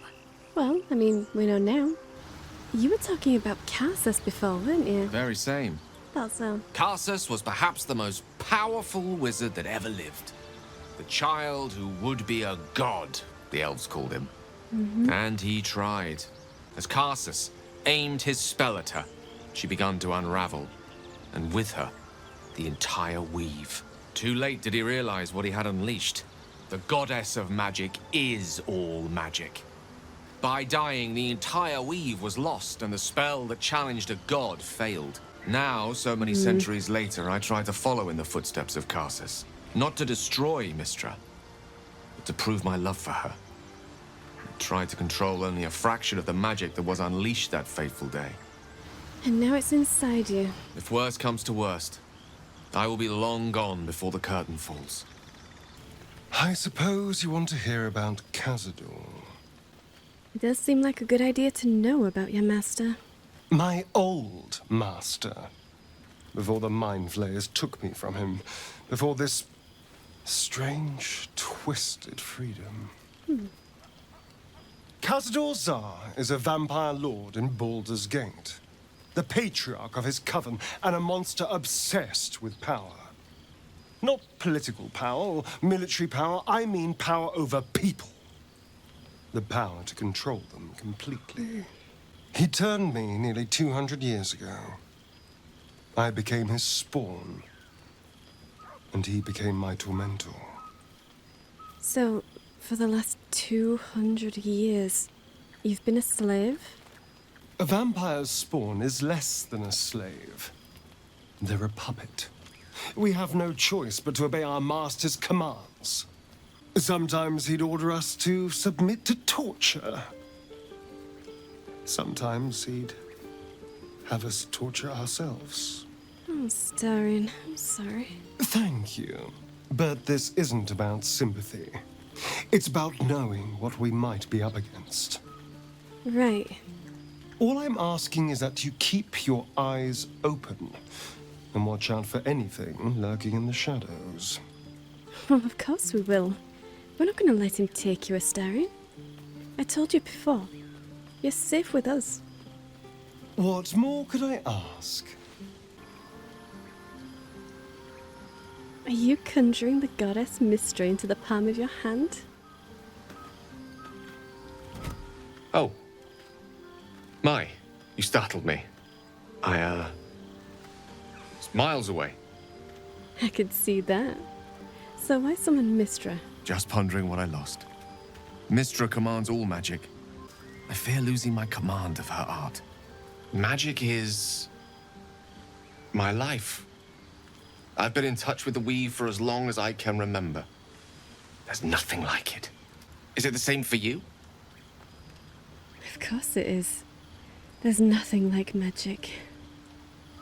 Well, I mean, we know now. You were talking about Karsus before, weren't you? Very same. Thought so. Karsus was perhaps the most powerful wizard that ever lived. The child who would be a god, the elves called him. And he tried. As Karsus aimed his spell at her, she began to unravel. And with her, the entire weave. Too late did he realize what he had unleashed. The goddess of magic is all magic. By dying, the entire weave was lost, and the spell that challenged a god failed. Now, so many centuries later, I try to follow in the footsteps of Karsus. Not to destroy Mystra, but to prove my love for her. I tried to control only a fraction of the magic that was unleashed that fateful day. And now it's inside you. If worst comes to worst, I will be long gone before the curtain falls. I suppose you want to hear about Cazador. It does seem like a good idea to know about your master. My old master. Before the Mind Flayers took me from him. Before this strange, twisted freedom. Cazador Zar is a vampire lord in Baldur's Gate. The patriarch of his coven, and a monster obsessed with power. Not political power or military power, I mean power over people. The power to control them completely. He turned me nearly 200 years ago. I became his spawn, and he became my tormentor. So, for the last 200 years, you've been a slave? A vampire's spawn is less than a slave. They're a puppet. We have no choice but to obey our master's commands. Sometimes he'd order us to submit to torture. Sometimes he'd have us torture ourselves. Oh, Starin, I'm sorry. Thank you. But this isn't about sympathy. It's about knowing what we might be up against. Right. All I'm asking is that you keep your eyes open and watch out for anything lurking in the shadows. Well, of course we will. We're not going to let him take you, Starin. I told you before. You're safe with us. What more could I ask? Are you conjuring the goddess Mystery into the palm of your hand? Oh. My, you startled me. was miles away. I could see that. So why summon Mystra? Just pondering what I lost. Mystra commands all magic. I fear losing my command of her art. Magic is my life. I've been in touch with the weave for as long as I can remember. There's nothing like it. Is it the same for you? Of course it is. There's nothing like magic.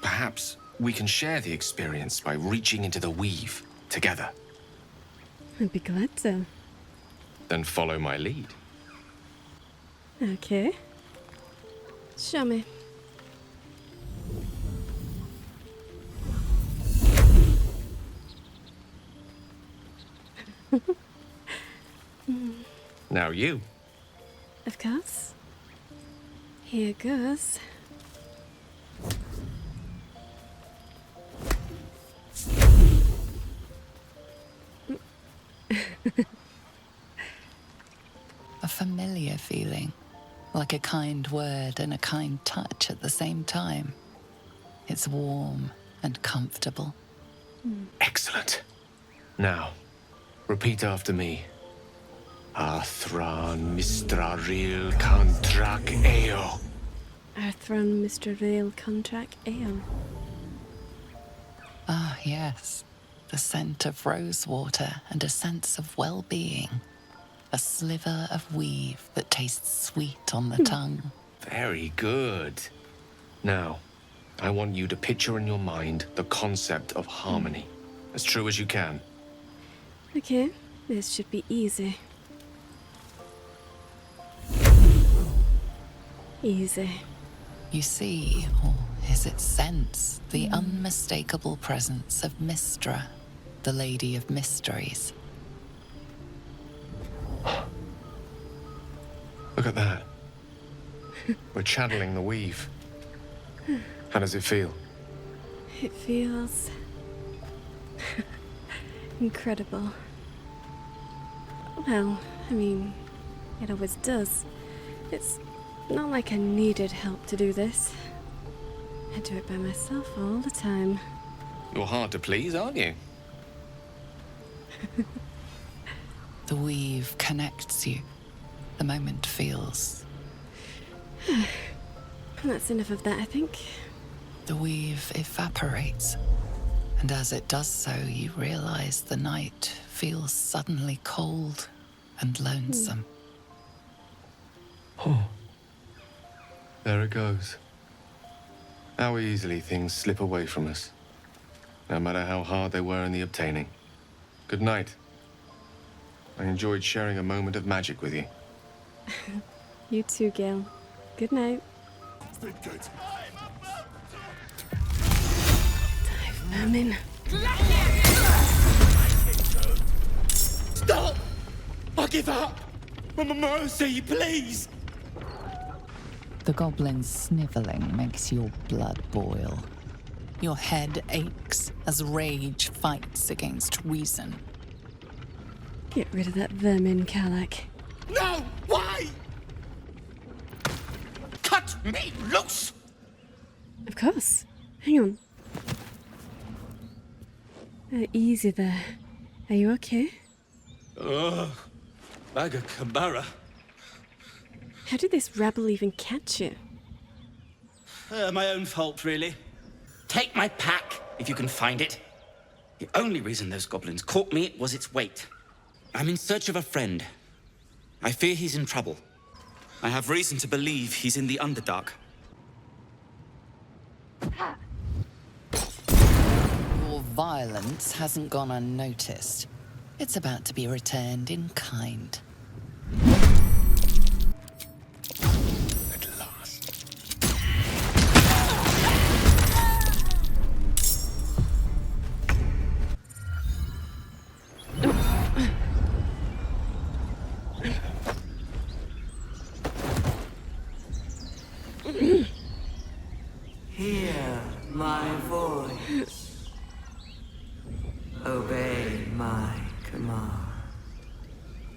Perhaps we can share the experience by reaching into the weave together. I'd be glad to. Then follow my lead. Okay. Show me. Now you. Of course. Here goes. A familiar feeling, like a kind word and a kind touch at the same time. It's warm and comfortable. Excellent. Now, repeat after me. Athran Mistraril Contract Eo. Arthron Mr. Rail Contract Aeon. Ah, yes. The scent of rosewater and a sense of well-being. A sliver of weave that tastes sweet on the tongue. Very good. Now, I want you to picture in your mind the concept of harmony. As true as you can. Okay, this should be easy. Easy. You see, or is it sense, the unmistakable presence of Mystra, the Lady of Mysteries. Look at that. We're channeling the weave. How does it feel? It feels incredible. Well, I mean, it always does. It's not like I needed help to do this. I do it by myself all the time. You're hard to please, aren't you? The weave connects you. The moment feels. That's enough of that, I think. The weave evaporates. And as it does so, you realize the night feels suddenly cold and lonesome. Oh. There it goes. How easily things slip away from us. No matter how hard they were in the obtaining. Good night. I enjoyed sharing a moment of magic with you. You too, Gil. Good night. Dive vermin. Stop! I give up! Mercy, please! The goblin's sniveling makes your blood boil. Your head aches as rage fights against reason. Get rid of that vermin, Karlach. No! Why? Cut me loose! Of course. Hang on. Easy there. Are you okay? Bag of Cabara. How did this rabble even catch you? My own fault, really. Take my pack, if you can find it. The only reason those goblins caught me was its weight. I'm in search of a friend. I fear he's in trouble. I have reason to believe he's in the Underdark. violence hasn't gone unnoticed. It's about to be returned in kind. At last. Hear my voice. Obey my command.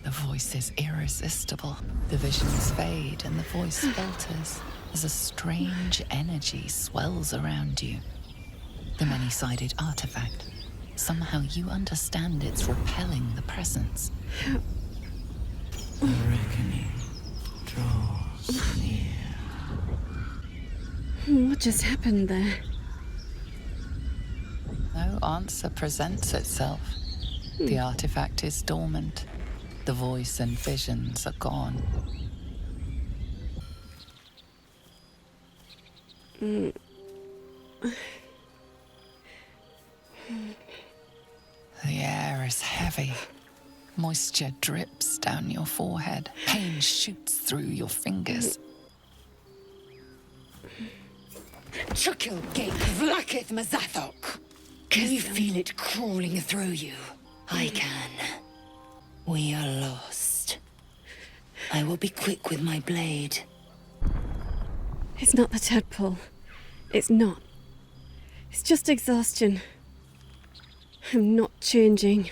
The voice is irresistible. The visions fade and the voice falters as a strange energy swells around you. The many-sided artifact. Somehow you understand it's repelling the presence. The reckoning draws near. What just happened there? No answer presents itself. The artifact is dormant. The voice and visions are gone. Mm. The air is heavy. Moisture drips down your forehead. Pain shoots through your fingers. Chukil gate vlakith mazathok. Can you feel it crawling through you? I can. We are lost. I will be quick with my blade. It's not the tadpole. It's not. It's just exhaustion. I'm not changing.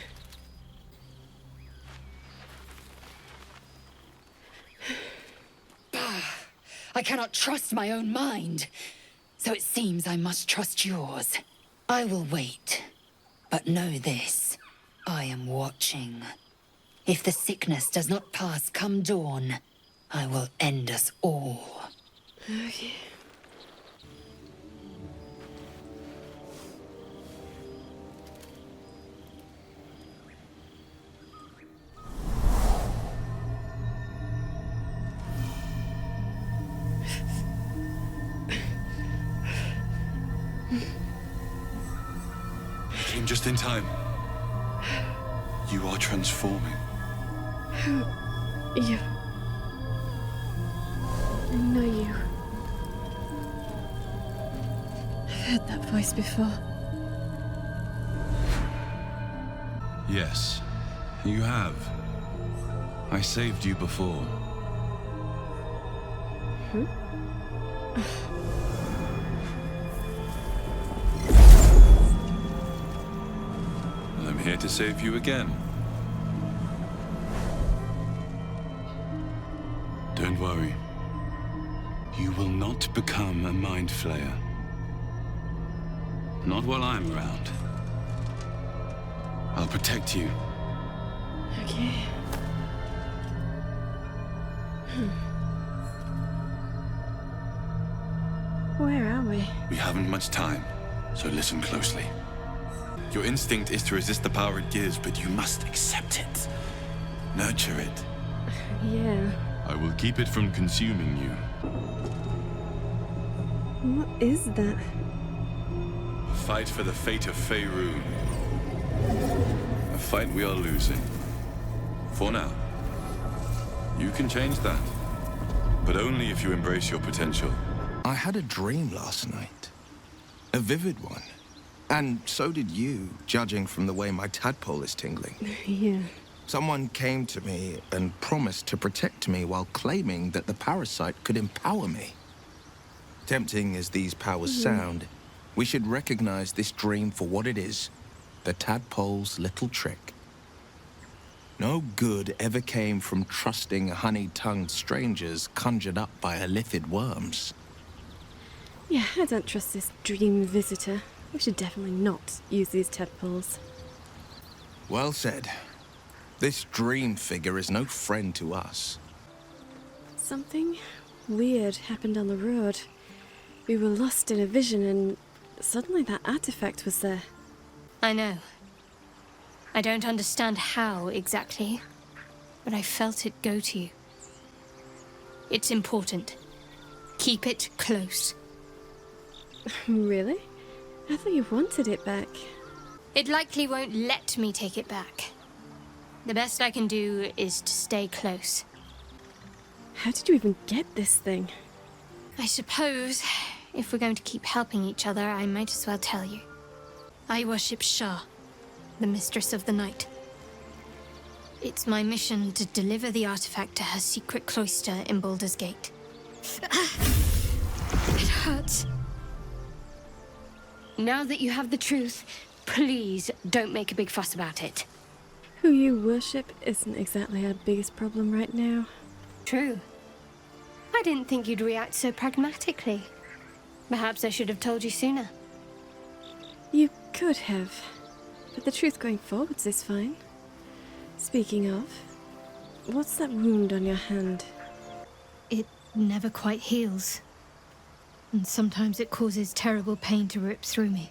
I cannot trust my own mind. So it seems I must trust yours. I will wait. But know this. I am watching. If the sickness does not pass come dawn, I will end us all. Okay. I came just in time. You are transforming. You. I know you. I've heard that voice before. Yes, you have. I saved you before. I'm here to save you again. Don't worry. You will not become a mind flayer. Not while I'm around. I'll protect you. Okay. Where are we? We haven't much time, so listen closely. Your instinct is to resist the power it gives, but you must accept it. Nurture it. Yeah. I will keep it from consuming you. What is that? Fight for the fate of Faerun. A fight we are losing. For now. You can change that. But only if you embrace your potential. I had a dream last night. A vivid one. And so did you, judging from the way my tadpole is tingling. Yeah. Someone came to me and promised to protect me while claiming that the parasite could empower me. Tempting as these powers sound, we should recognize this dream for what it is, the tadpole's little trick. No good ever came from trusting honey-tongued strangers conjured up by Illithid worms. Yeah, I don't trust this dream visitor. We should definitely not use these tadpoles. Well said. This dream figure is no friend to us. Something weird happened on the road. We were lost in a vision and suddenly that artifact was there. I know. I don't understand how exactly, but I felt it go to you. It's important. Keep it close. Really? I thought you wanted it back. It likely won't let me take it back. The best I can do is to stay close. How did you even get this thing? I suppose, if we're going to keep helping each other, I might as well tell you. I worship Shah, the Mistress of the Night. It's my mission to deliver the artifact to her secret cloister in Baldur's Gate. It hurts. Now that you have the truth, please don't make a big fuss about it. Who you worship isn't exactly our biggest problem right now. True. I didn't think you'd react so pragmatically. Perhaps I should have told you sooner. You could have, but the truth going forwards is fine. Speaking of, what's that wound on your hand? It never quite heals. And sometimes it causes terrible pain to rip through me.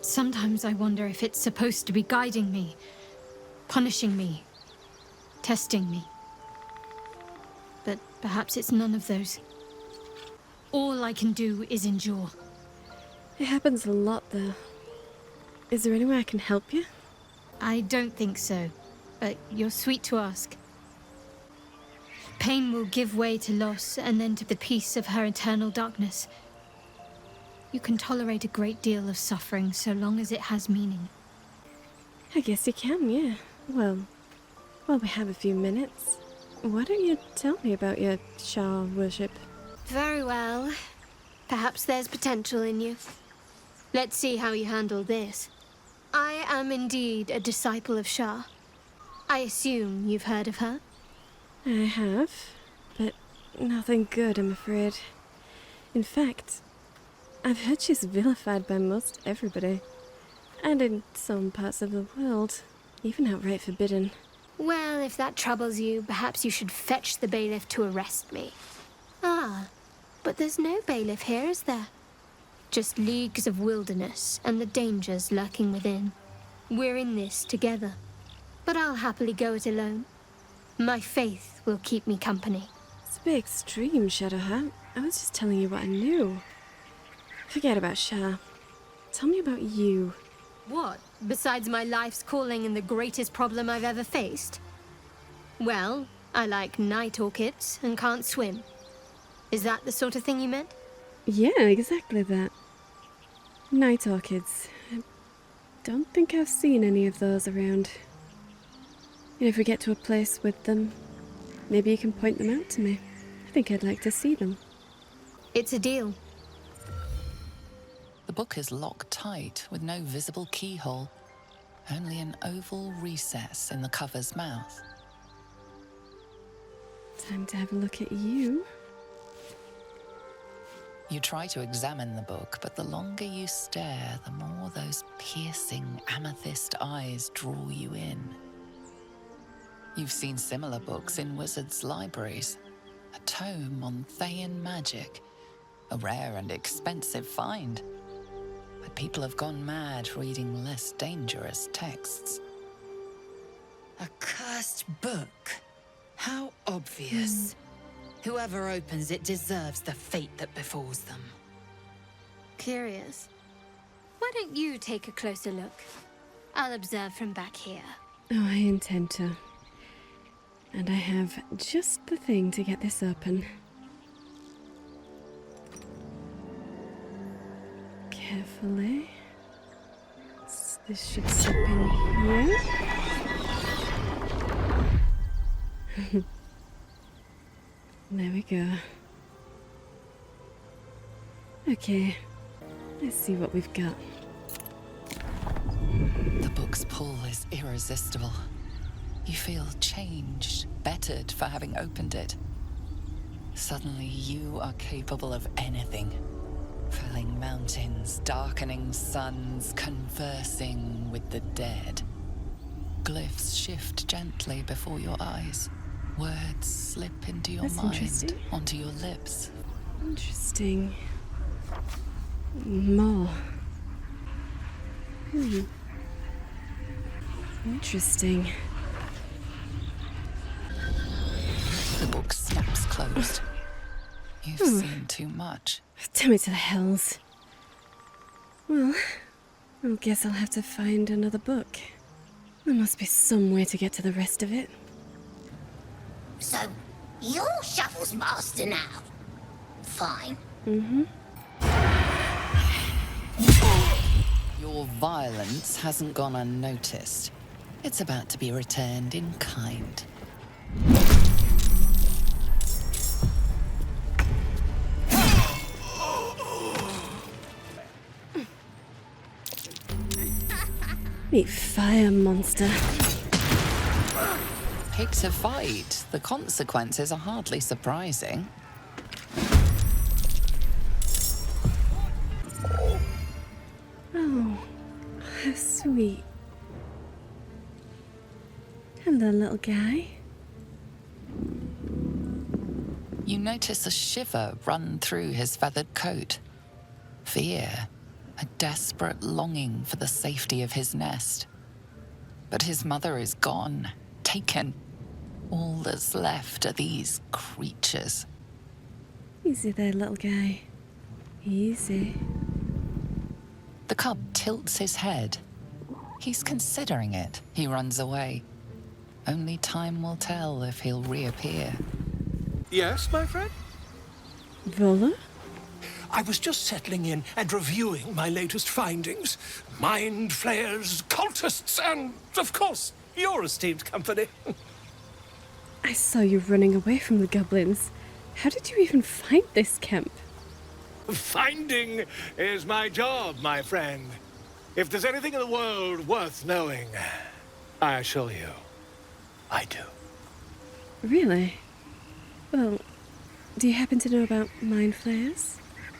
Sometimes I wonder if it's supposed to be guiding me, punishing me, testing me. But perhaps it's none of those. All I can do is endure. It happens a lot, though. Is there any way I can help you? I don't think so, but you're sweet to ask. Pain will give way to loss and then to the peace of her eternal darkness. You can tolerate a great deal of suffering so long as it has meaning. I guess you can, yeah. Well, while we have a few minutes, why don't you tell me about your Shah worship? Very well. Perhaps there's potential in you. Let's see how you handle this. I am indeed a disciple of Shah. I assume you've heard of her? I have, but nothing good, I'm afraid. In fact, I've heard she's vilified by most everybody. And in some parts of the world, even outright forbidden. Well, if that troubles you, perhaps you should fetch the bailiff to arrest me. Ah, but there's no bailiff here, is there? Just leagues of wilderness and the dangers lurking within. We're in this together. But I'll happily go it alone. My faith will keep me company. It's a bit extreme, Shadowheart. I was just telling you what I knew. Forget about Shah. Tell me about you. What? Besides my life's calling and the greatest problem I've ever faced? Well, I like night orchids and can't swim. Is that the sort of thing you meant? Yeah, exactly that. Night orchids. I don't think I've seen any of those around. If we get to a place with them, maybe you can point them out to me. I think I'd like to see them. It's a deal. The book is locked tight with no visible keyhole, only an oval recess in the cover's mouth. Time to have a look at you. You try to examine the book, but the longer you stare, the more those piercing amethyst eyes draw you in. You've seen similar books in wizards' libraries. A tome on Thayan magic, a rare and expensive find. But people have gone mad reading less dangerous texts. A cursed book? How obvious. Whoever opens it deserves the fate that befalls them. Curious. Why don't you take a closer look? I'll observe from back here. Oh, I intend to. And I have just the thing to get this open. Carefully. This should slip in here. There we go. Okay, let's see what we've got. The book's pull is irresistible. You feel changed, bettered for having opened it. Suddenly you are capable of anything. Felling mountains, darkening suns, conversing with the dead. Glyphs shift gently before your eyes. Words slip into your mind, onto your lips. Interesting. More. Interesting. The book snaps closed. You've seen too much. Damn it to the hells. Well, I guess I'll have to find another book. There must be some way to get to the rest of it. So, you're Shovel's master now? Fine. Mm-hmm. Your violence hasn't gone unnoticed. It's about to be returned in kind. Meet fire, monster. Pick to fight. The consequences are hardly surprising. Oh, how sweet. Hello, little guy. You notice a shiver run through his feathered coat. Fear, a desperate longing for the safety of his nest. But his mother is gone, taken. All that's left are these creatures. Easy there, little guy. Easy. The cub tilts his head. He's considering it. He runs away. Only time will tell if he'll reappear. Yes, my friend? Vola? I was just settling in and reviewing my latest findings. Mind flayers, cultists, and, of course, your esteemed company. I saw you running away from the goblins. How did you even find this camp? Finding is my job, my friend. If there's anything in the world worth knowing, I assure you, I do. Really? Well, do you happen to know about mind flayers?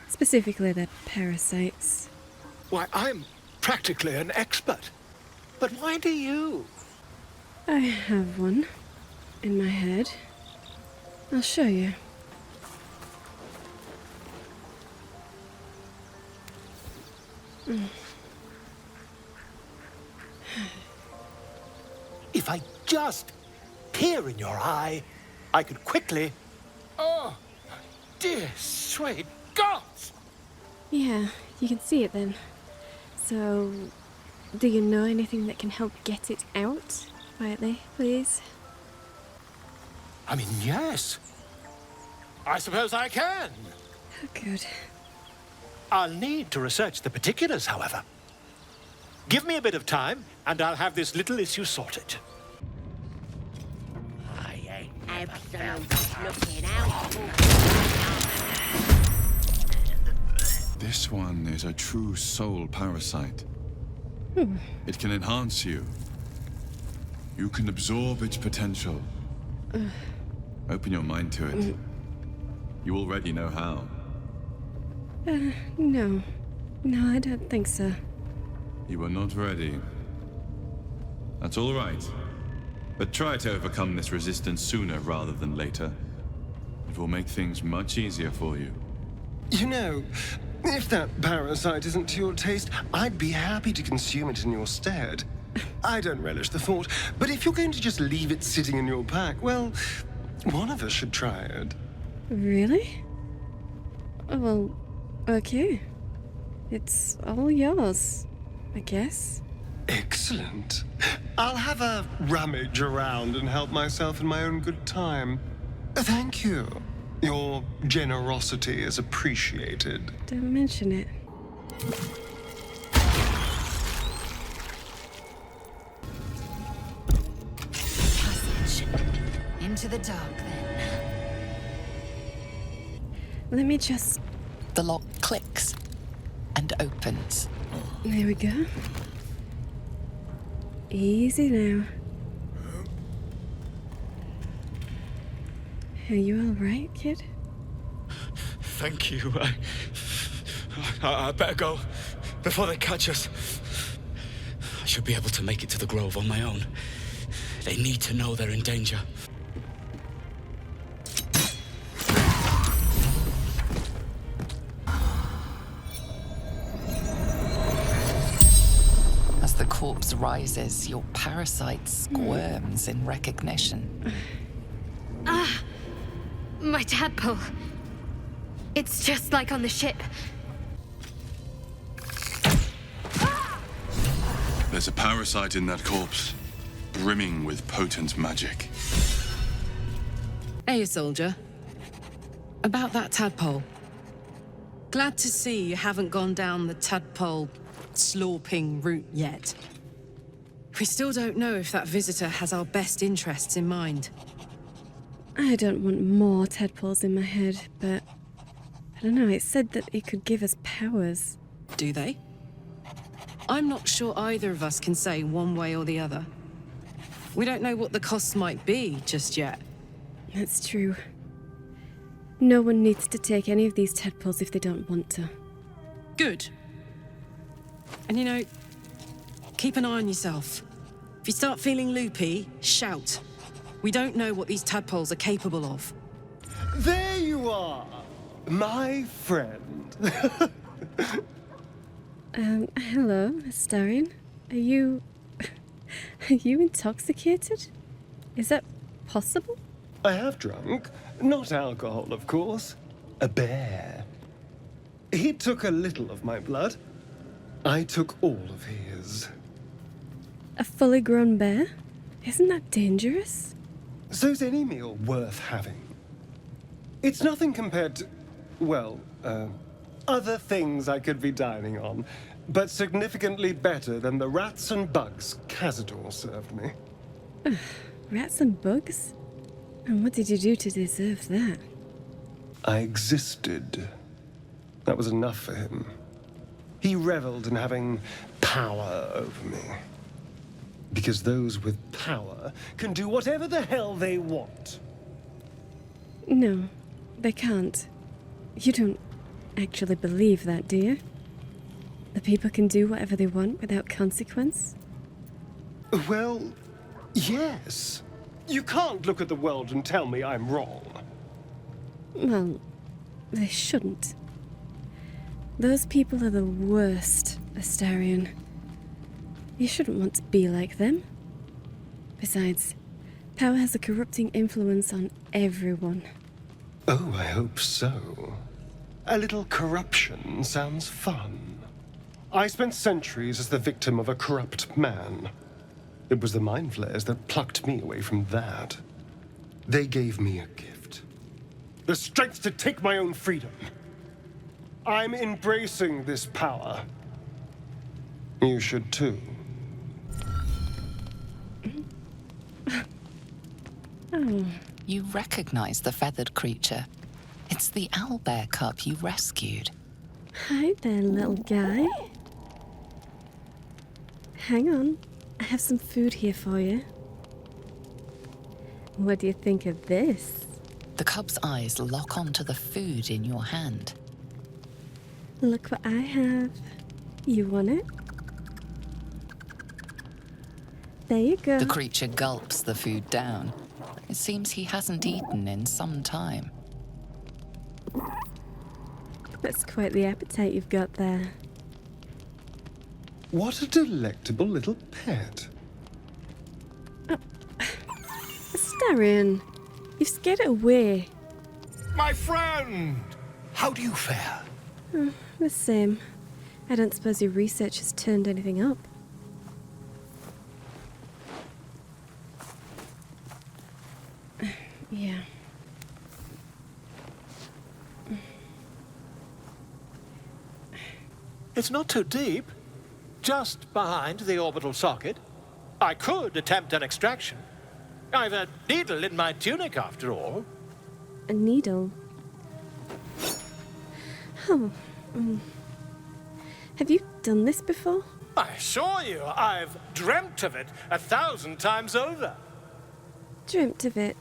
Specifically their parasites. Why, I'm practically an expert. But why do you? I have one in my head. I'll show you. If I just peer in your eye, I could quickly... Oh, dear sweet gods! Yeah, you can see it then. So, do you know anything that can help get it out? Quietly, please. I mean, yes. I suppose I can. Oh, good. I'll need to research the particulars, however. Give me a bit of time, and I'll have this little issue sorted. I ain't absolutely looking out. This one is a true soul parasite. It can enhance you. You can absorb its potential. Open your mind to it. You already know how. No. No, I don't think so. You are not ready. That's all right. But try to overcome this resistance sooner rather than later. It will make things much easier for you. You know, if that parasite isn't to your taste, I'd be happy to consume it in your stead. I don't relish the thought, but if you're going to just leave it sitting in your pack, well, one of us should try it. Really? Oh, well, okay. It's all yours, I guess. Excellent. I'll have a rummage around and help myself in my own good time. Thank you. Your generosity is appreciated. Don't mention it. Passage. Into the dark, then. Let me just... The lock clicks and opens. There we go. Easy now. Are you all right, kid? Thank you. I better go before they catch us. I should be able to make it to the grove on my own. They need to know they're in danger. As the corpse rises, your parasite squirms in recognition. Ah! My tadpole. It's just like on the ship. There's a parasite in that corpse, brimming with potent magic. Hey, soldier. About that tadpole. Glad to see you haven't gone down the tadpole slorping route yet. We still don't know if that visitor has our best interests in mind. I don't want more tadpoles in my head, but I don't know, it said that it could give us powers. Do they? I'm not sure either of us can say one way or the other. We don't know what the costs might be just yet. That's true. No one needs to take any of these tadpoles if they don't want to. Good. And you know, keep an eye on yourself. If you start feeling loopy, shout. We don't know what these tadpoles are capable of. There you are, my friend. Hello, Astarion. Are you intoxicated? Is that possible? I have drunk. Not alcohol, of course. A bear. He took a little of my blood. I took all of his. A fully grown bear? Isn't that dangerous? So's any meal worth having. It's nothing compared to, well, other things I could be dining on, but significantly better than the rats and bugs Cazador served me. Rats and bugs? And what did you do to deserve that? I existed. That was enough for him. He reveled in having power over me. Because those with power can do whatever the hell they want. No, they can't. You don't actually believe that, do you? The people can do whatever they want without consequence? Well, yes. You can't look at the world and tell me I'm wrong. Well, they shouldn't. Those people are the worst, Astarion. You shouldn't want to be like them. Besides, power has a corrupting influence on everyone. Oh, I hope so. A little corruption sounds fun. I spent centuries as the victim of a corrupt man. It was the mind flayers that plucked me away from that. They gave me a gift. The strength to take my own freedom. I'm embracing this power. You should too. Oh. You recognize the feathered creature. It's the owlbear cub you rescued. Hi there, little guy. Hang on. I have some food here for you. What do you think of this? The cub's eyes lock onto the food in your hand. Look what I have. You want it? There you go. The creature gulps the food down. It seems he hasn't eaten in some time. That's quite the appetite you've got there. What a delectable little pet. Astarion, you've scared it away. My friend! How do you fare? The same. I don't suppose your research has turned anything up. Yeah. It's not too deep. Just behind the orbital socket. I could attempt an extraction. I've a needle in my tunic, after all. A needle? Oh. Have you done this before? I assure you, I've dreamt of it 1,000 times over. Dreamt of it.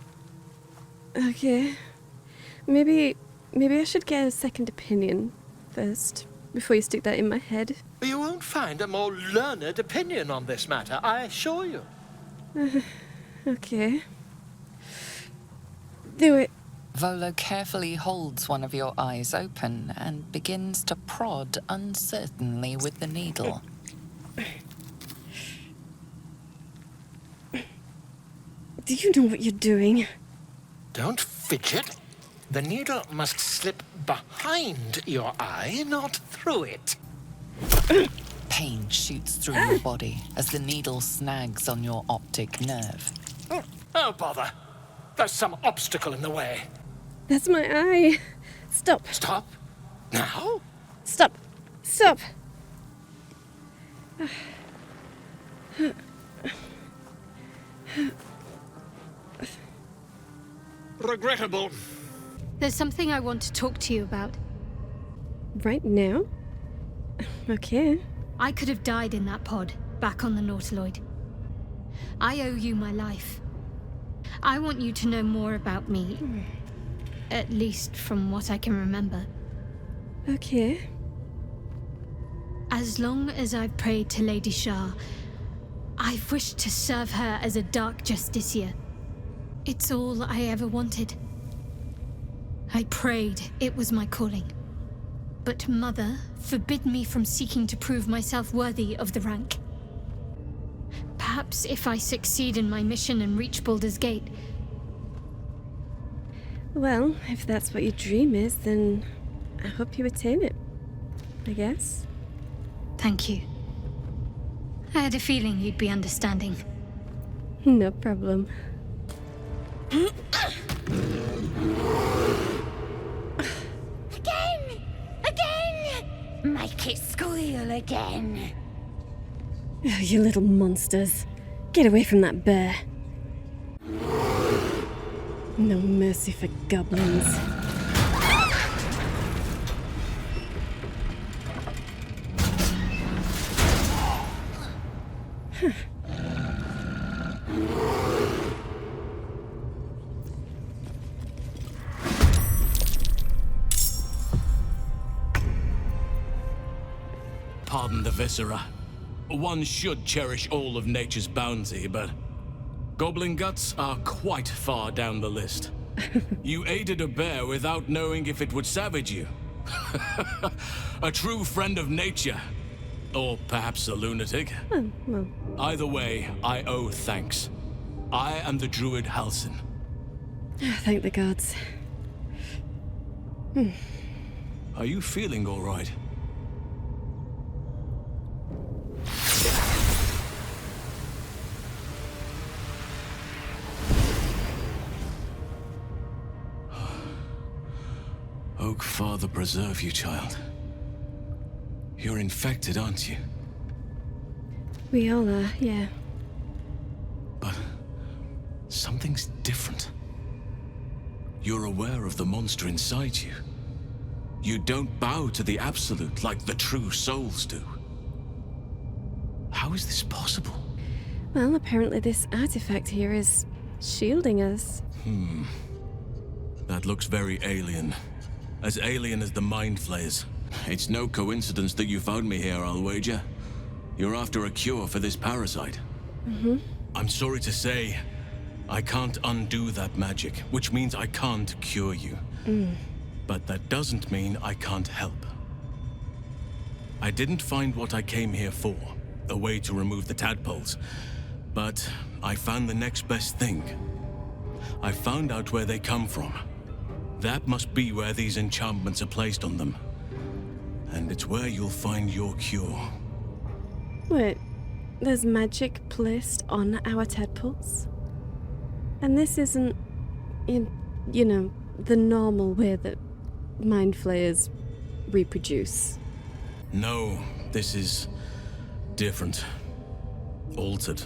Okay. Maybe I should get a second opinion first, before you stick that in my head. You won't find a more learned opinion on this matter, I assure you. Okay. Do it. Volo carefully holds one of your eyes open and begins to prod uncertainly with the needle. Do you know what you're doing? Don't fidget. The needle must slip behind your eye, not through it. Pain shoots through your body as the needle snags on your optic nerve. Oh, bother. There's some obstacle in the way. That's my eye. Stop. Stop? Now? Stop. Stop. Regrettable. There's something I want to talk to you about. Right now? Okay. I could have died in that pod, back on the Nautiloid. I owe you my life. I want you to know more about me. At least from what I can remember. Okay. As long as I've prayed to Lady Shah, I've wished to serve her as a dark justiciar. It's all I ever wanted. I prayed it was my calling. But Mother forbid me from seeking to prove myself worthy of the rank. Perhaps if I succeed in my mission and reach Baldur's Gate. Well, if that's what your dream is, then I hope you attain it. I guess. Thank you. I had a feeling you'd be understanding. No problem. Again! Make it squeal again. Oh, you little monsters. Get away from that bear. No mercy for goblins. Huh. Pardon the viscera. One should cherish all of nature's bounty, but goblin guts are quite far down the list. You aided a bear without knowing if it would savage you. A true friend of nature. Or perhaps a lunatic. Oh, well. Either way, I owe thanks. I am the druid Halsin. Thank the gods. Are you feeling all right? Oak Father preserve you, child. You're infected, aren't you? We all are, yeah. But something's different. You're aware of the monster inside you. You don't bow to the absolute like the true souls do. How is this possible? Well, apparently this artifact here is shielding us. That looks very alien. As alien as the Mind Flayers. It's no coincidence that you found me here, I'll wager. You're after a cure for this parasite. I'm sorry to say, I can't undo that magic, which means I can't cure you. But that doesn't mean I can't help. I didn't find what I came here for, a way to remove the tadpoles. But I found the next best thing. I found out where they come from. That must be where these enchantments are placed on them. And it's where you'll find your cure. Wait, there's magic placed on our tadpoles? And this isn't, you know, the normal way that mind flayers reproduce? No, this is different. Altered.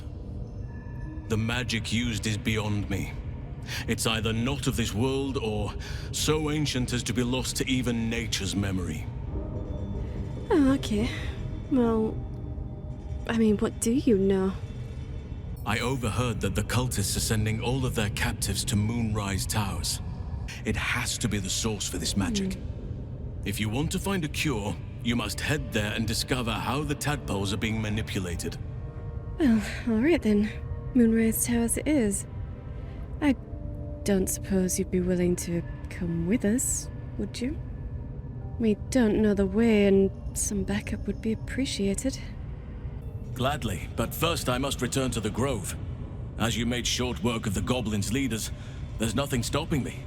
The magic used is beyond me. It's either not of this world or so ancient as to be lost to even nature's memory. Oh, okay. Well, I mean, what do you know? I overheard that the cultists are sending all of their captives to Moonrise Towers. It has to be the source for this magic. If you want to find a cure, you must head there and discover how the tadpoles are being manipulated. Well, alright then. Moonrise Towers it is. I don't suppose you'd be willing to come with us, would you? We don't know the way, and some backup would be appreciated. Gladly, but first I must return to the Grove. As you made short work of the goblins' leaders, there's nothing stopping me.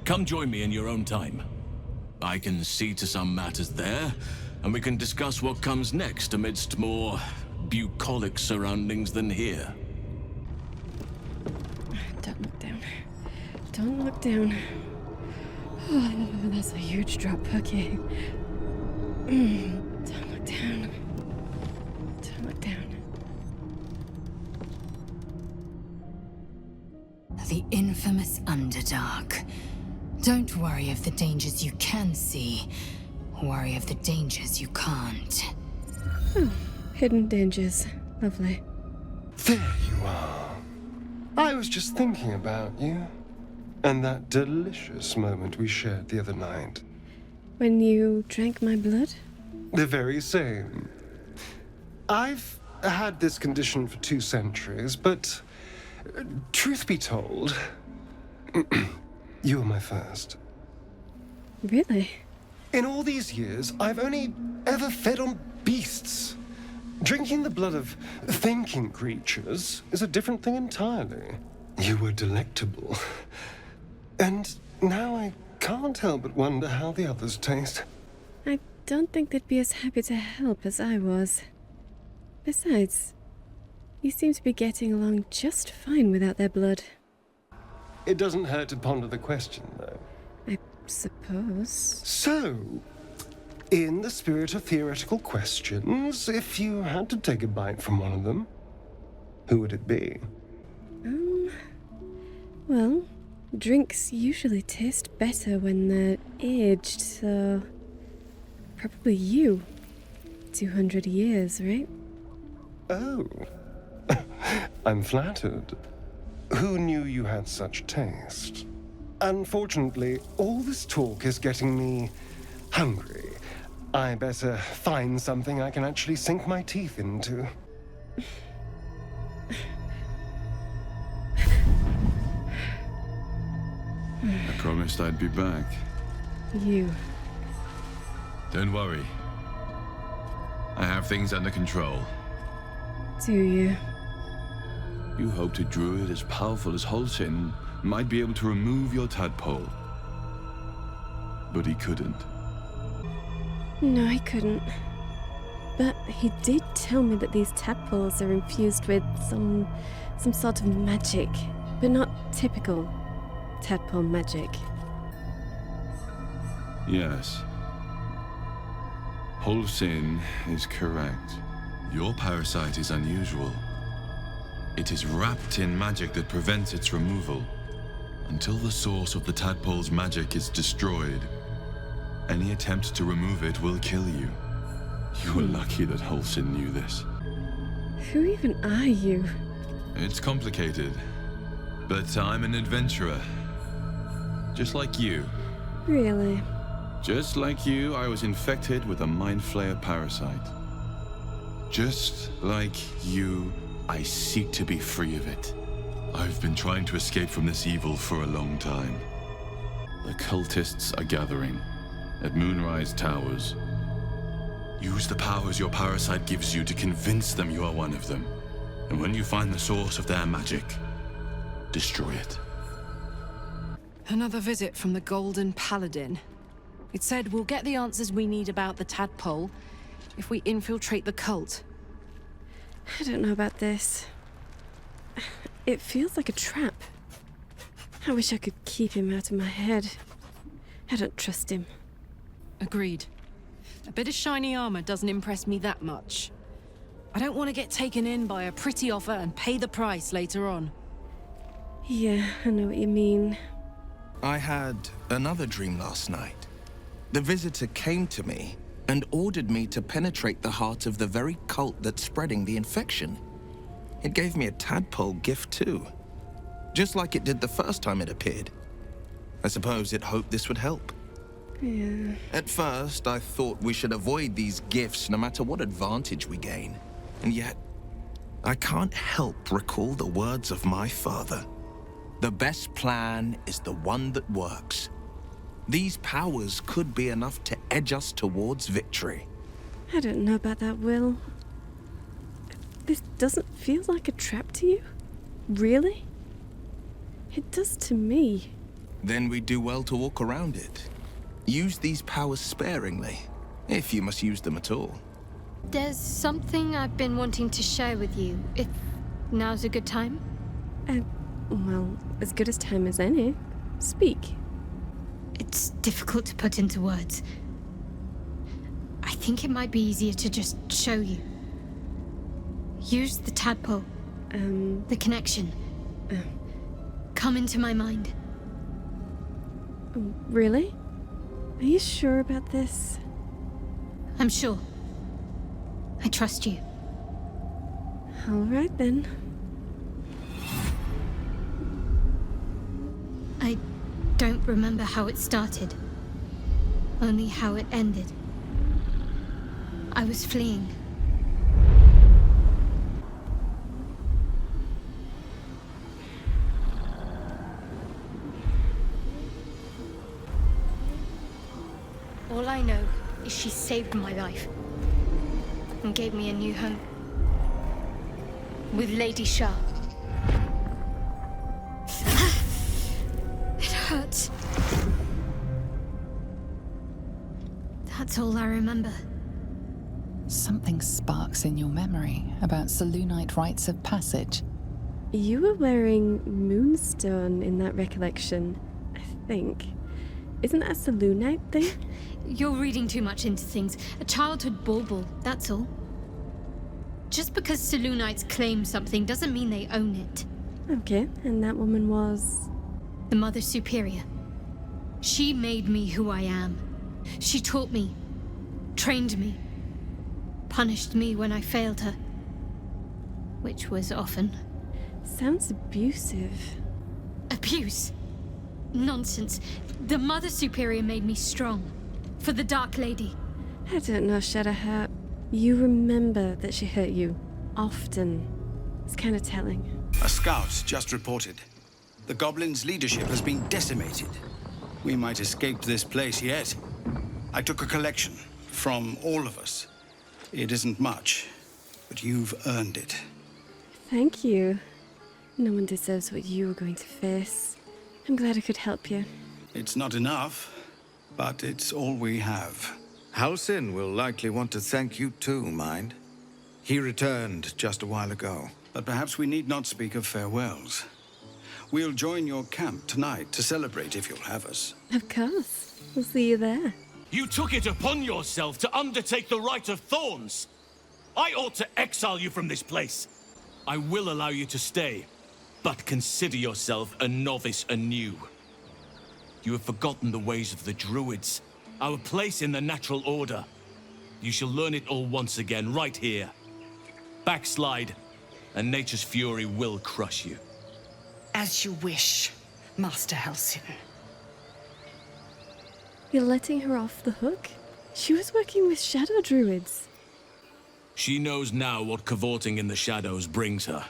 Come join me in your own time. I can see to some matters there, and we can discuss what comes next amidst more bucolic surroundings than here. Don't look down. Don't look down. Oh, that's a huge drop. Okay. Don't look down. Don't look down. The infamous Underdark. Don't worry of the dangers you can see. Worry of the dangers you can't. Oh, hidden dangers. Lovely. There you are. I was just thinking about you. And that delicious moment we shared the other night. When you drank my blood? The very same. I've had this condition for 2 centuries, but truth be told, you were my first. Really? In all these years, I've only ever fed on beasts. Drinking the blood of thinking creatures is a different thing entirely. You were delectable. And now I can't help but wonder how the others taste. I don't think they'd be as happy to help as I was. Besides, you seem to be getting along just fine without their blood. It doesn't hurt to ponder the question, though. I suppose. So, in the spirit of theoretical questions, if you had to take a bite from one of them, who would it be? Well, drinks usually taste better when they're aged, so probably you. 200 years, right? Oh. I'm flattered. Who knew you had such taste? Unfortunately, all this talk is getting me hungry. I better find something I can actually sink my teeth into. I promised I'd be back. You. Don't worry. I have things under control. Do you? You hoped a druid as powerful as Holsin might be able to remove your tadpole. But he couldn't. No, I couldn't. But he did tell me that these tadpoles are infused with some sort of magic, but not typical tadpole magic. Yes. Holsin is correct. Your parasite is unusual. It is wrapped in magic that prevents its removal. Until the source of the tadpole's magic is destroyed, any attempt to remove it will kill you. You were lucky that Holsin knew this. Who even are you? It's complicated, but I'm an adventurer. Just like you. Really? Just like you, I was infected with a Mind Flayer parasite. Just like you, I seek to be free of it. I've been trying to escape from this evil for a long time. The cultists are gathering at Moonrise Towers. Use the powers your parasite gives you to convince them you are one of them. And when you find the source of their magic, destroy it. Another visit from the Golden Paladin. It said we'll get the answers we need about the tadpole if we infiltrate the cult. I don't know about this. It feels like a trap. I wish I could keep him out of my head. I don't trust him. Agreed. A bit of shiny armor doesn't impress me that much. I don't want to get taken in by a pretty offer and pay the price later on. Yeah, I know what you mean. I had another dream last night. The visitor came to me and ordered me to penetrate the heart of the very cult that's spreading the infection. It gave me a tadpole gift too, just like it did the first time it appeared. I suppose it hoped this would help. Yeah. At first, I thought we should avoid these gifts no matter what advantage we gain. And yet, I can't help recall the words of my father. The best plan is the one that works. These powers could be enough to edge us towards victory. I don't know about that, Will. This doesn't feel like a trap to you? Really? It does to me. Then we do well to walk around it. Use these powers sparingly. If you must use them at all. There's something I've been wanting to share with you, if now's a good time. Well, as good as time as any. Speak. It's difficult to put into words. I think it might be easier to just show you. Use the tadpole. The connection. Come into my mind. Really? Are you sure about this? I'm sure. I trust you. All right then. I don't remember how it started. Only how it ended. I was fleeing. All I know is she saved my life and gave me a new home with Lady Shah. It hurts. That's all I remember. Something sparks in your memory about Selûnite rites of passage. You were wearing moonstone in that recollection, I think. Isn't that a Selûnite thing? You're reading too much into things. A childhood bauble, that's all. Just because Selûnites claim something doesn't mean they own it. Okay, and that woman was? The Mother Superior. She made me who I am. She taught me, trained me, punished me when I failed her. Which was often. Sounds abusive. Abuse? Nonsense. The Mother Superior made me strong. For the Dark Lady. I don't know, Shadowheart. You remember that she hurt you. Often. It's kind of telling. A scout just reported. The goblins' leadership has been decimated. We might escape this place yet. I took a collection from all of us. It isn't much, but you've earned it. Thank you. No one deserves what you were going to face. I'm glad I could help you. It's not enough, but it's all we have. Halsin will likely want to thank you too, mind. He returned just a while ago. But perhaps we need not speak of farewells. We'll join your camp tonight to celebrate if you'll have us. Of course. We'll see you there. You took it upon yourself to undertake the Rite of Thorns. I ought to exile you from this place. I will allow you to stay, but consider yourself a novice anew. You have forgotten the ways of the Druids, our place in the natural order. You shall learn it all once again, right here. Backslide, and nature's fury will crush you. As you wish, Master Halsin. You're letting her off the hook? She was working with shadow druids. She knows now what cavorting in the shadows brings her.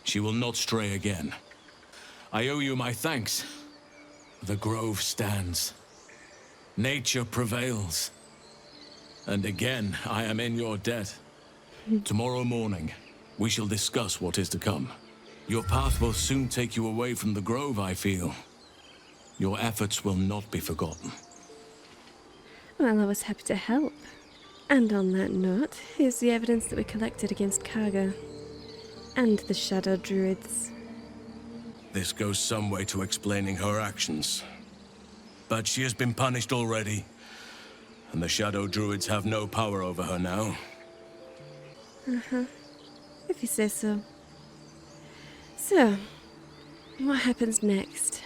She will not stray again. I owe you my thanks. The grove stands. Nature prevails. And again, I am in your debt. Tomorrow morning, we shall discuss what is to come. Your path will soon take you away from the grove, I feel. Your efforts will not be forgotten. Well, I was happy to help. And on that note, here's the evidence that we collected against Karga. And the shadow druids. This goes some way to explaining her actions. But she has been punished already. And the shadow druids have no power over her now. Uh-huh. If you say so. So, what happens next?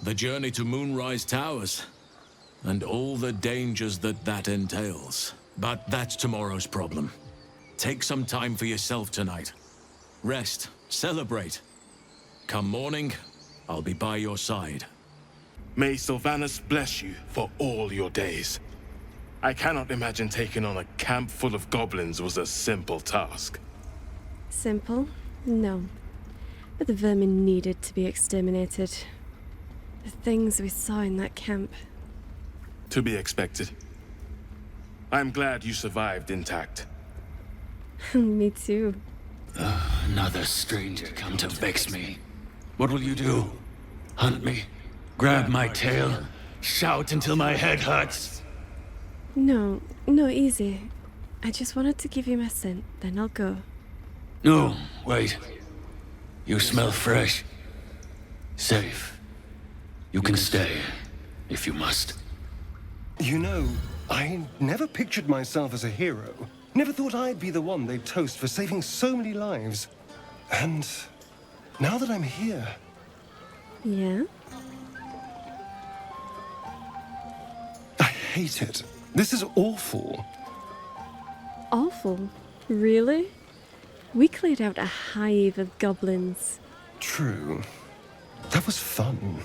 The journey to Moonrise Towers. And all the dangers that entails. But that's tomorrow's problem. Take some time for yourself tonight. Rest, celebrate. Come morning, I'll be by your side. May Sylvanas bless you for all your days. I cannot imagine taking on a camp full of goblins was a simple task. Simple? No. But the vermin needed to be exterminated. The things we saw in that camp. To be expected. I'm glad you survived intact. Me too. Another stranger come to vex me. What will you do? Hunt me? Grab my tail? Shout until my head hurts? No, easy. I just wanted to give you my scent, then I'll go. No, wait. You smell fresh. Safe. You can stay, if you must. You know, I never pictured myself as a hero. Never thought I'd be the one they'd toast for saving so many lives. And now that I'm here... Yeah? I hate it. This is awful. Awful? Really? We cleared out a hive of goblins. True. That was fun.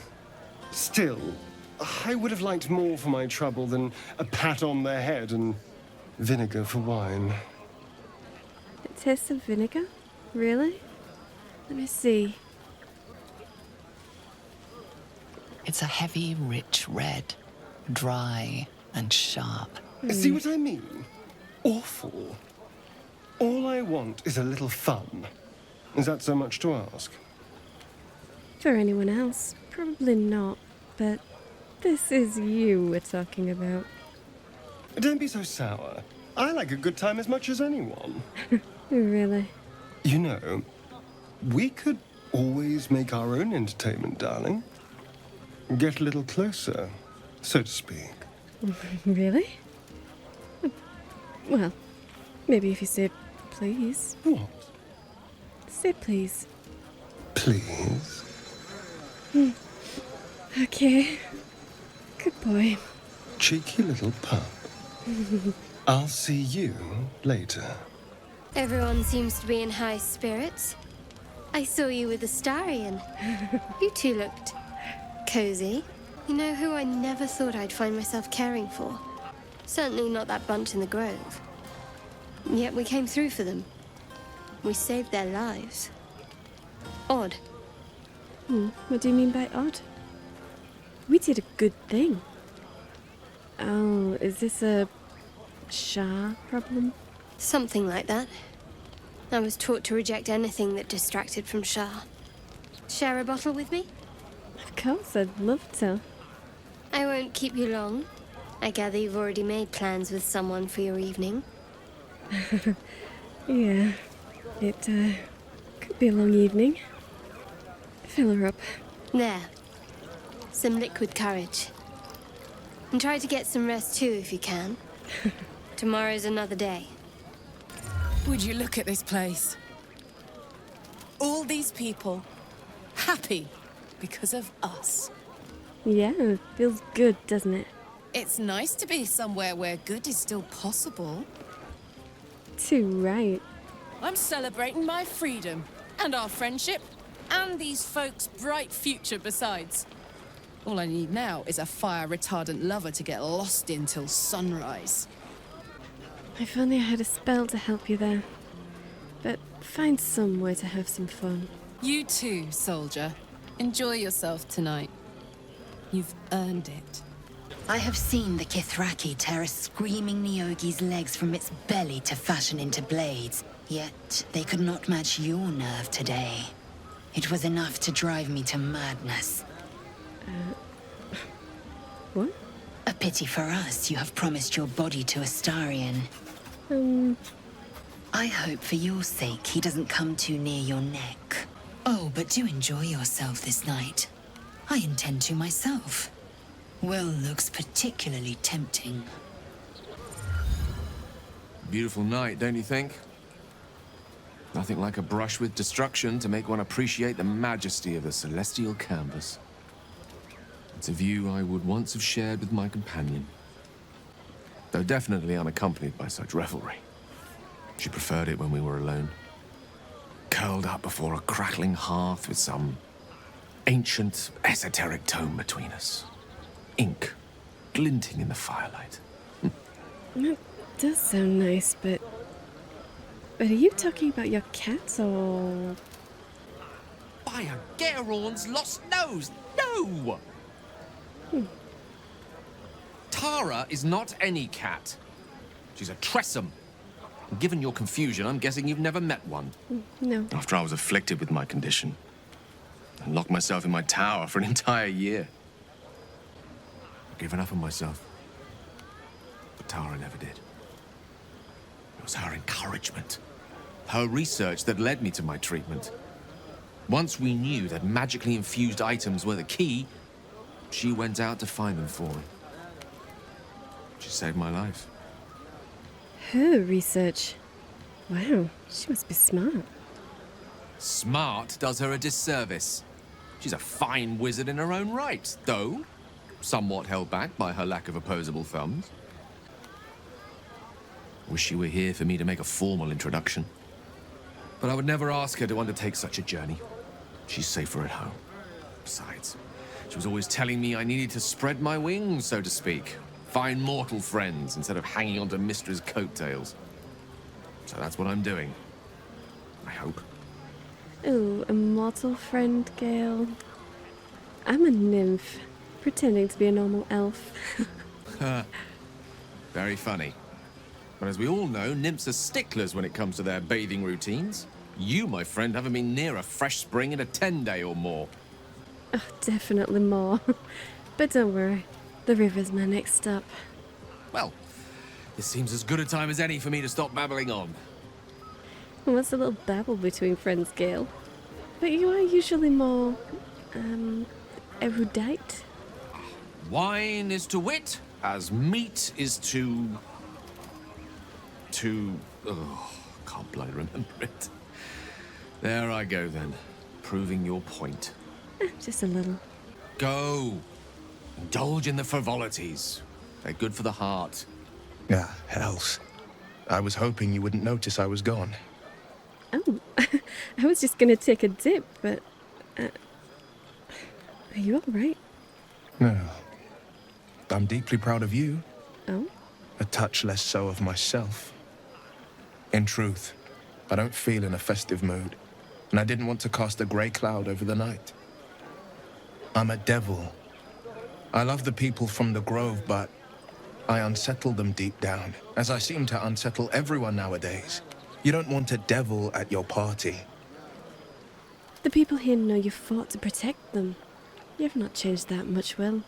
Still, I would have liked more for my trouble than a pat on the head and vinegar for wine. It tastes of vinegar? Really? Let me see. It's a heavy, rich red, dry and sharp. See what I mean? Awful. All I want is a little fun. Is that so much to ask? For anyone else, probably not, but this is you we're talking about. Don't be so sour. I like a good time as much as anyone. Really? You know, we could always make our own entertainment, darling. Get a little closer, so to speak. Really? Well, maybe if you say please. What? Say please. Please? Okay. Good boy. Cheeky little pup. I'll see you later. Everyone seems to be in high spirits. I saw you with the Starian. You two looked cozy. You know who I never thought I'd find myself caring for? Certainly not that bunch in the grove. Yet we came through for them. We saved their lives. Odd. What do you mean by odd? We did a good thing. Oh, is this a Shah problem? Something like that. I was taught to reject anything that distracted from Shah. Share a bottle with me? Of course, I'd love to. I won't keep you long. I gather you've already made plans with someone for your evening. Yeah, it could be a long evening. Fill her up. There. Some liquid courage. And try to get some rest too if you can. Tomorrow's another day. Would you look at this place? All these people happy because of us. Yeah, feels good, doesn't it? It's nice to be somewhere where good is still possible. Too right. I'm celebrating my freedom, and our friendship, and these folks' bright future besides. All I need now is a fire-retardant lover to get lost in till sunrise. If only I had a spell to help you there. But find some way to have some fun. You too, soldier. Enjoy yourself tonight. You've earned it. I have seen the Kithraki tear a screaming Neogi's legs from its belly to fashion into blades. Yet they could not match your nerve today. It was enough to drive me to madness. What? A pity for us you have promised your body to Astarion. I hope for your sake he doesn't come too near your neck. Oh, but do enjoy yourself this night. I intend to myself. Well, looks particularly tempting. Beautiful night, don't you think? Nothing like a brush with destruction to make one appreciate the majesty of the celestial canvas. It's a view I would once have shared with my companion, though definitely unaccompanied by such revelry. She preferred it when we were alone, curled up before a crackling hearth with some ancient, esoteric tome between us. Ink glinting in the firelight. That does sound nice, but are you talking about your cat or... By a Gerorn's lost nose! No! Tara is not any cat. She's a Tressum. And given your confusion, I'm guessing you've never met one. No. After I was afflicted with my condition, I locked myself in my tower for an entire year. I've given up on myself. But Tara never did. It was her encouragement. Her research that led me to my treatment. Once we knew that magically infused items were the key, she went out to find them for me. She saved my life. Her research? Wow, she must be smart. Smart does her a disservice. She's a fine wizard in her own right, though somewhat held back by her lack of opposable thumbs. Wish she were here for me to make a formal introduction. But I would never ask her to undertake such a journey. She's safer at home. Besides, she was always telling me I needed to spread my wings, so to speak. Find mortal friends instead of hanging onto Mistra's coattails. So that's what I'm doing. I hope. Ooh, a mortal friend, Gale. I'm a nymph, pretending to be a normal elf. Very funny. But as we all know, nymphs are sticklers when it comes to their bathing routines. You, my friend, haven't been near a fresh spring in a 10-day or more. Oh, definitely more. But don't worry, the river's my next stop. Well, this seems as good a time as any for me to stop babbling on. What's a little babble between friends, Gale? But you are usually more, erudite. Wine is to wit, as meat is to... Oh, can't bloody remember it. There I go then, proving your point. Just a little. Go. Indulge in the frivolities. They're good for the heart. Ah, hells. I was hoping you wouldn't notice I was gone. Oh, I was just gonna take a dip, but... are you alright? No. I'm deeply proud of you. Oh? A touch less so of myself. In truth, I don't feel in a festive mood, and I didn't want to cast a grey cloud over the night. I'm a devil. I love the people from the Grove, but I unsettle them deep down, as I seem to unsettle everyone nowadays. You don't want a devil at your party. The people here know you fought to protect them. You've not changed that much, Will.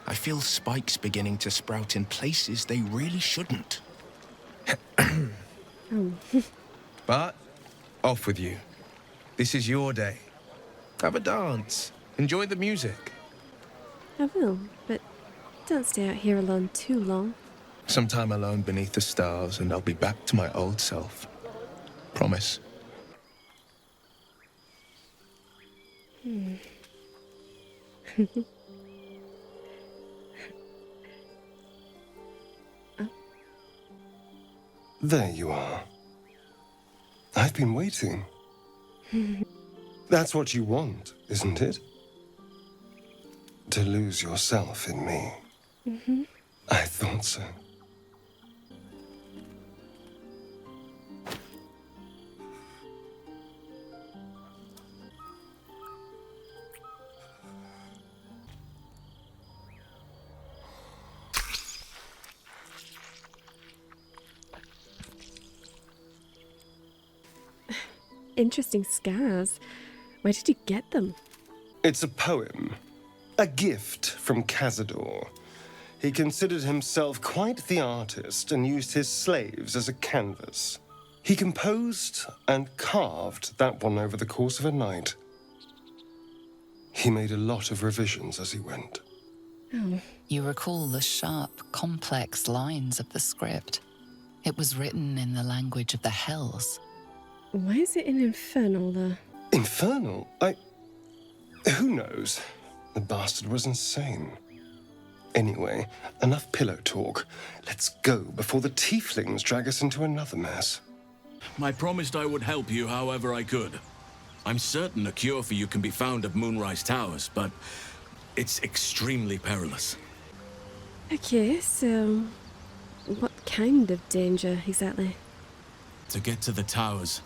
I feel spikes beginning to sprout in places they really shouldn't. Oh. But, off with you. This is your day. Have a dance. Enjoy the music. I will, but don't stay out here alone too long. Some time alone beneath the stars, and I'll be back to my old self. Promise. There you are. I've been waiting. That's what you want, isn't it? To lose yourself in me. Mm-hmm. I thought so. Interesting scars. Where did you get them? It's a poem. A gift from Cazador. He considered himself quite the artist and used his slaves as a canvas. He composed and carved that one over the course of a night. He made a lot of revisions as he went. Oh. You recall the sharp, complex lines of the script. It was written in the language of the Hells. Why is it in Infernal, though? Infernal? Who knows? The bastard was insane. Anyway, enough pillow talk. Let's go before the tieflings drag us into another mess. I promised I would help you however I could. I'm certain a cure for you can be found at Moonrise Towers, but it's extremely perilous. Okay, so what kind of danger exactly? To get to the towers,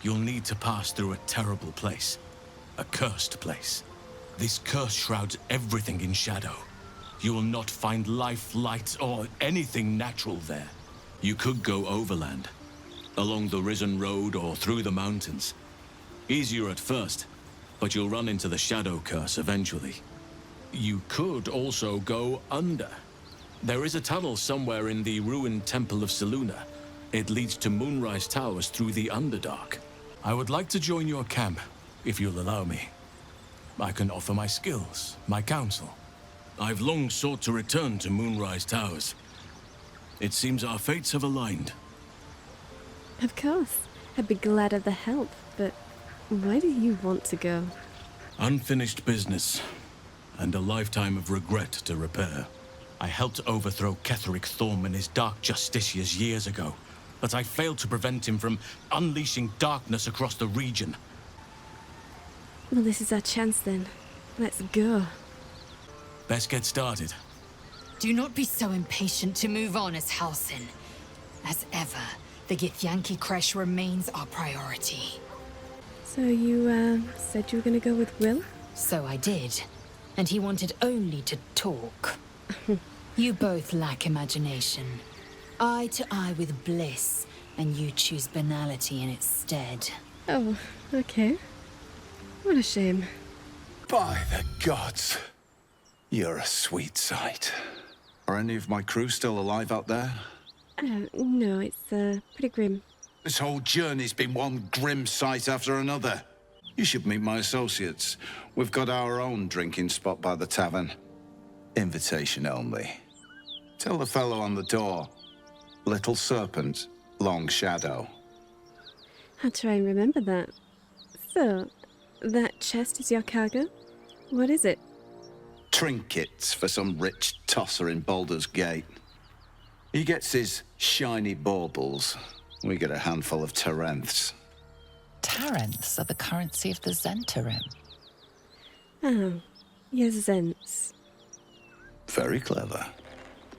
you'll need to pass through a terrible place. A cursed place. This curse shrouds everything in shadow. You will not find life, light, or anything natural there. You could go overland, along the Risen Road or through the mountains. Easier at first, but you'll run into the shadow curse eventually. You could also go under. There is a tunnel somewhere in the ruined Temple of Selûne. It leads to Moonrise Towers through the Underdark. I would like to join your camp, if you'll allow me. I can offer my skills, my counsel. I've long sought to return to Moonrise Towers. It seems our fates have aligned. Of course. I'd be glad of the help, but why do you want to go? Unfinished business, and a lifetime of regret to repair. I helped overthrow Ketheric Thorm and his Dark Justiciars years ago, but I failed to prevent him from unleashing darkness across the region. Well, this is our chance then. Let's go. Best get started. Do not be so impatient to move on as Halsin. As ever, the Githyanki Kresh remains our priority. So you, said you were gonna go with Will? So I did. And he wanted only to talk. You both lack imagination. Eye to eye with bliss, and you choose banality in its stead. Oh, okay. What a shame. By the gods, you're a sweet sight. Are any of my crew still alive out there? No, it's, pretty grim. This whole journey's been one grim sight after another. You should meet my associates. We've got our own drinking spot by the tavern. Invitation only. Tell the fellow on the door. Little serpent, long shadow. I'll try and remember that. So, that chest is your cargo? What is it? Trinkets for some rich tosser in Baldur's Gate. He gets his shiny baubles. We get a handful of Tarenths. Tarenths are the currency of the Zhentarim. Oh, yes, Zents. Very clever.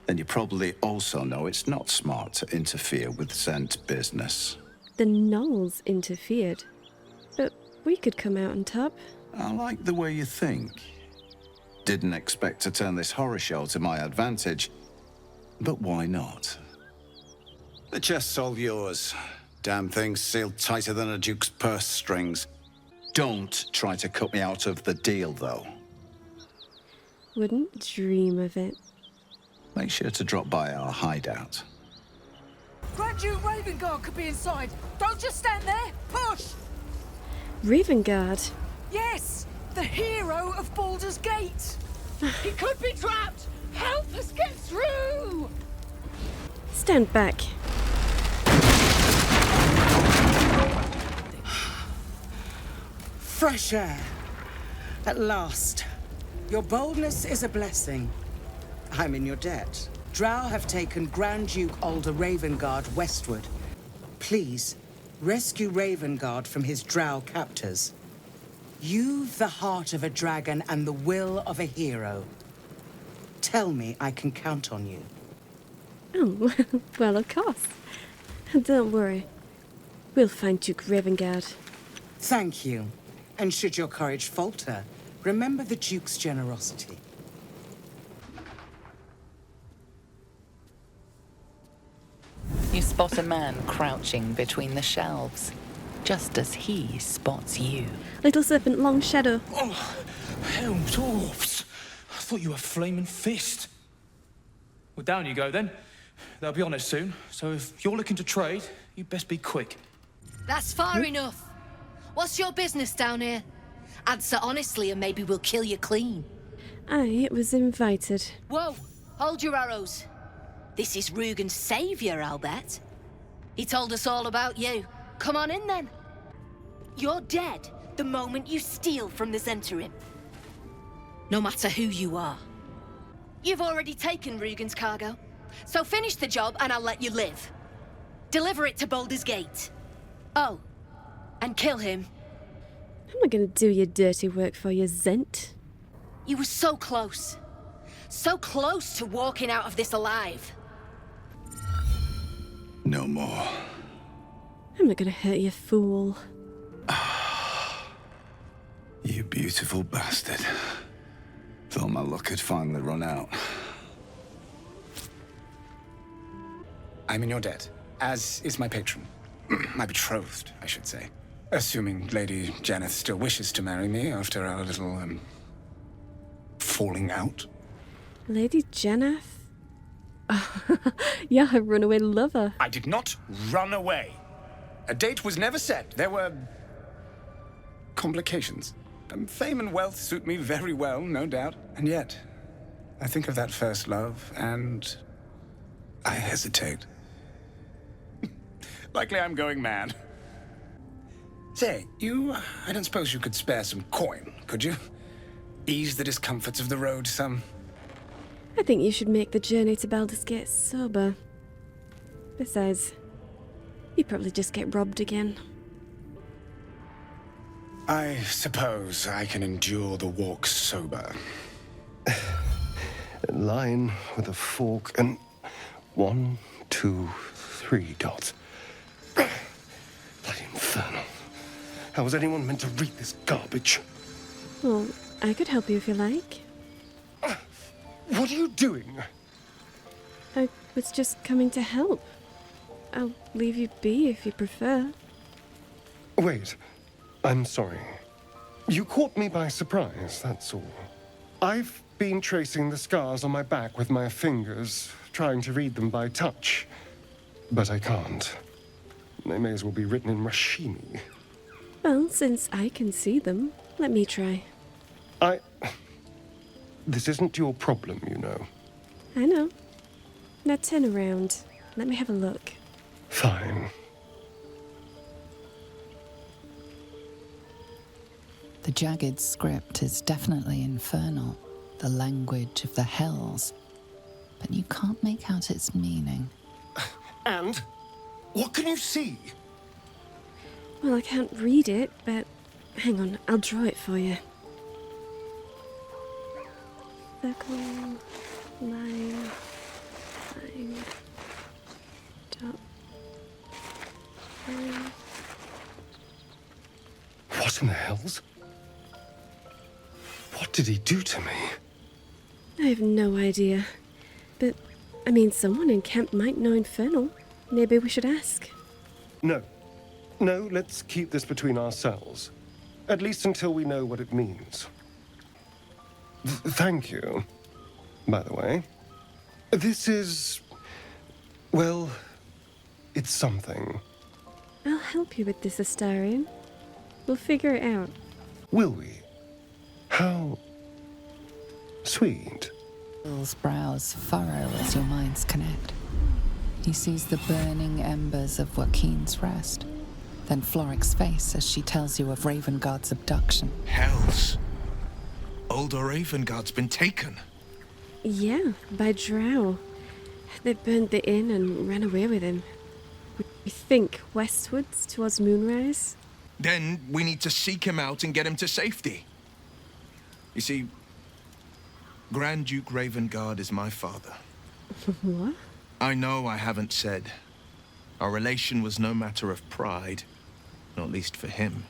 And you probably also know it's not smart to interfere with Zent business. The Gnolls interfered. But we could come out on top. I like the way you think. Didn't expect to turn this horror show to my advantage, but why not? The chest's all yours. Damn thing's sealed tighter than a duke's purse strings. Don't try to cut me out of the deal, though. Wouldn't dream of it. Make sure to drop by our hideout. Grand Duke Ravengard could be inside. Don't just stand there. Push! Ravengard? Yes! The hero of Baldur's Gate! He could be trapped! Help us get through! Stand back. Fresh air. At last. Your boldness is a blessing. I'm in your debt. Drow have taken Grand Duke Alder Ravengard westward. Please, rescue Ravengard from his Drow captors. You've the heart of a dragon and the will of a hero. Tell me I can count on you. Oh, well, of course. Don't worry. We'll find Duke Ravengard. Thank you. And should your courage falter, remember the Duke's generosity. You spot a man crouching between the shelves, just as he spots you. Little serpent, long shadow. Oh, hell, dwarfs. I thought you were Flaming Fist. Well, down you go then. They'll be on it soon, so if you're looking to trade, you best be quick. That's far enough. What's your business down here? Answer honestly and maybe we'll kill you clean. I was invited. Whoa, hold your arrows. This is Rugen's savior, I'll bet. He told us all about you. Come on in then. You're dead the moment you steal from the Zhentarim. No matter who you are. You've already taken Rugen's cargo, so finish the job and I'll let you live. Deliver it to Baldur's Gate. Oh, and kill him. I'm not gonna do your dirty work for you, Zent. You were so close. So close to walking out of this alive. No more. I'm not gonna hurt you, fool. You beautiful bastard. Thought my luck had finally run out. I'm in your debt, as is my patron. My betrothed, I should say. Assuming Lady Janeth still wishes to marry me after our little, falling out. Lady Janeth? Yeah, a runaway lover. I did not run away. A date was never set. There were complications. Fame and wealth suit me very well, no doubt. And yet, I think of that first love, and I hesitate. Likely I'm going mad. Say, I don't suppose you could spare some coin, could you? Ease the discomforts of the road some. I think you should make the journey to Baldur's Gate sober. Besides, you probably just get robbed again. I suppose I can endure the walk sober. A line with a fork and 1, 2, 3 dots. Bloody infernal. How was anyone meant to read this garbage? Well, I could help you if you like. What are you doing? I was just coming to help. I'll leave you be if you prefer. Wait, I'm sorry. You caught me by surprise, that's all. I've been tracing the scars on my back with my fingers, trying to read them by touch. But I can't. They may as well be written in Rashimi. Well, since I can see them, let me try. This isn't your problem, you know. I know. Now turn around. Let me have a look. Fine. The jagged script is definitely infernal, the language of the hells, but you can't make out its meaning. And? What can you see? Well, I can't read it, but hang on, I'll draw it for you. Circle, line, dot, line. What in the hells? What did he do to me? I have no idea. But, I mean, someone in camp might know Infernal. Maybe we should ask. No. No, let's keep this between ourselves. At least until we know what it means. Thank you, by the way. This is... well, it's something. I'll help you with this, Astarion. We'll figure it out. Will we? How... sweet. Will's brows furrow as your minds connect. He sees the burning embers of Joaquin's rest, then Floric's face as she tells you of Ravengard's abduction. Hells! Older Ravengard's been taken. Yeah, by Drow. They burned the inn and ran away with him. We think westwards towards Moonrise. Then we need to seek him out and get him to safety. You see, Grand Duke Ravengard is my father. What? I know I haven't said. Our relation was no matter of pride, not least for him.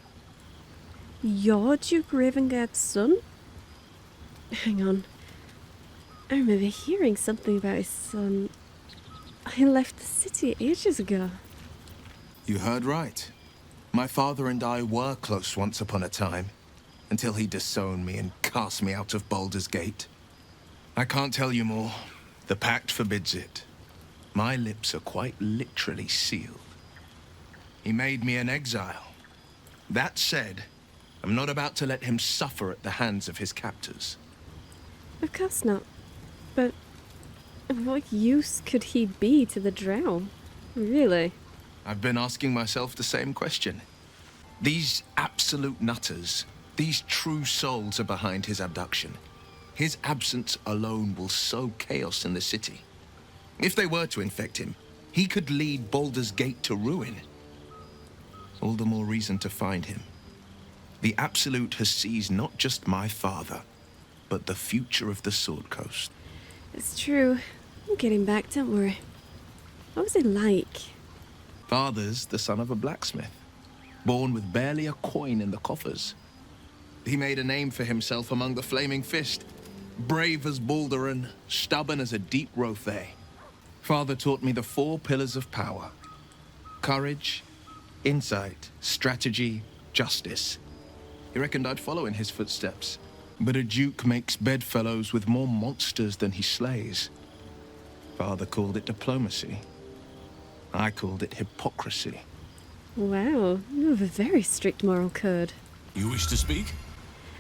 You're Duke Ravengard's son? Hang on. I remember hearing something about his son. I left the city ages ago. You heard right. My father and I were close once upon a time, until he disowned me and cast me out of Baldur's Gate. I can't tell you more. The pact forbids it. My lips are quite literally sealed. He made me an exile. That said, I'm not about to let him suffer at the hands of his captors. Of course not. But what use could he be to the Drow? Really? I've been asking myself the same question. These absolute nutters, these true souls are behind his abduction. His absence alone will sow chaos in the city. If they were to infect him, he could lead Baldur's Gate to ruin. All the more reason to find him. The Absolute has seized not just my father, but the future of the Sword Coast. It's true. We'll get him back, don't worry. What was it like? Father's the son of a blacksmith, born with barely a coin in the coffers. He made a name for himself among the Flaming Fist, brave as Baldur and stubborn as a deep Rothay. Father taught me the 4 pillars of power: courage, insight, strategy, justice. He reckoned I'd follow in his footsteps. But a duke makes bedfellows with more monsters than he slays. Father called it diplomacy. I called it hypocrisy. Wow, you have a very strict moral code. You wish to speak?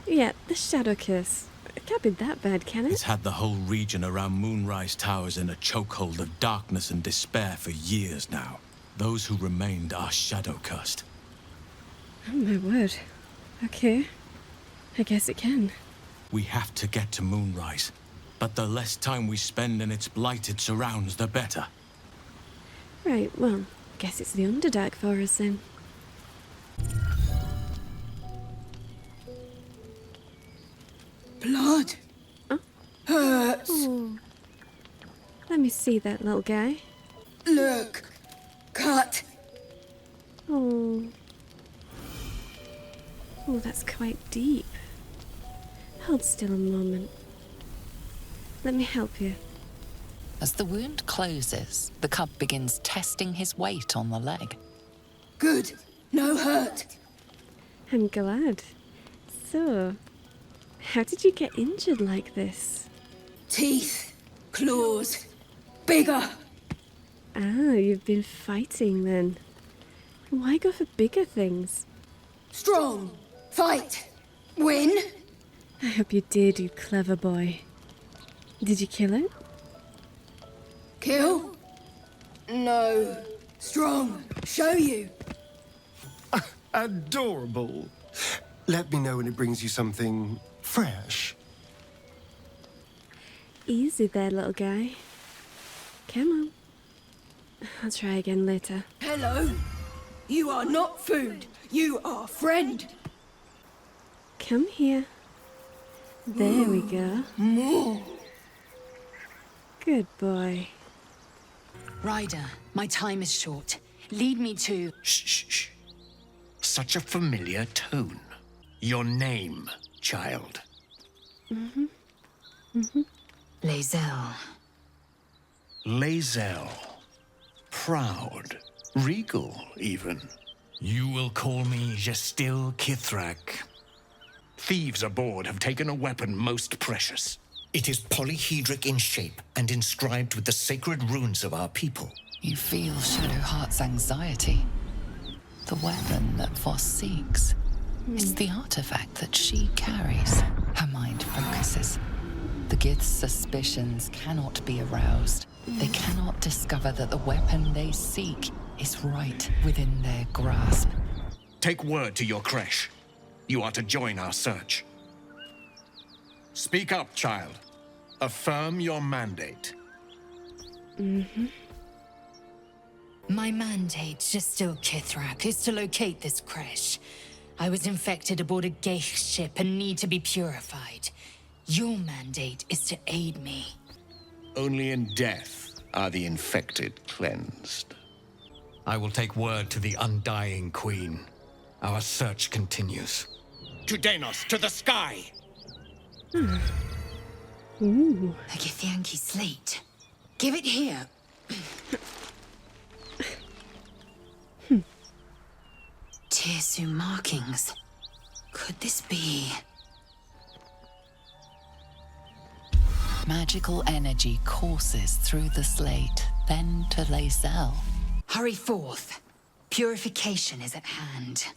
Yeah, the Shadow Curse. It can't be that bad, can it? It's had the whole region around Moonrise Towers in a chokehold of darkness and despair for years now. Those who remained are shadow-cursed. Oh my word. Okay. I guess it can. We have to get to Moonrise, but the less time we spend in its blighted surrounds, the better. Right, well, guess it's the Underdark for us then. Blood. Oh. Hurts. Oh. Let me see that little guy. Look. Cut. Oh. Oh, that's quite deep. Hold still a moment. Let me help you. As the wound closes, the cub begins testing his weight on the leg. Good. No hurt. I'm glad. So, how did you get injured like this? Teeth. Claws. Bigger. Ah, you've been fighting then. Why go for bigger things? Strong. Fight. Win. I hope you did, you clever boy. Did you kill it? Kill? No. Strong. Show you. Adorable. Let me know when it brings you something fresh. Easy there, little guy. Come on. I'll try again later. Hello. You are not food. You are friend. Come here. There we go. More. Good boy. Ryder, my time is short. Lead me to... Shh, shh, shh. Such a familiar tone. Your name, child. Lae'zel. Lae'zel. Proud. Regal, even. You will call me Gestil Kithrak. Thieves aboard have taken a weapon most precious. It is polyhedric in shape and inscribed with the sacred runes of our people. You feel Shadowheart's anxiety. The weapon that Voss seeks. It's the artifact that she carries. Her mind focuses. The Gith's suspicions cannot be aroused. They cannot discover that the weapon they seek is right within their grasp. Take word to your creche. You are to join our search. Speak up, child. Affirm your mandate. My mandate, Gestil Kithrak, is to locate this creche. I was infected aboard a Geich ship and need to be purified. Your mandate is to aid me. Only in death are the infected cleansed. I will take word to the Undying Queen. Our search continues. To Denos, to the sky! Ooh. A Githyanki slate. Give it here. Tirsu markings. Could this be... Magical energy courses through the slate, then to Lae'zel. Hurry forth. Purification is at hand.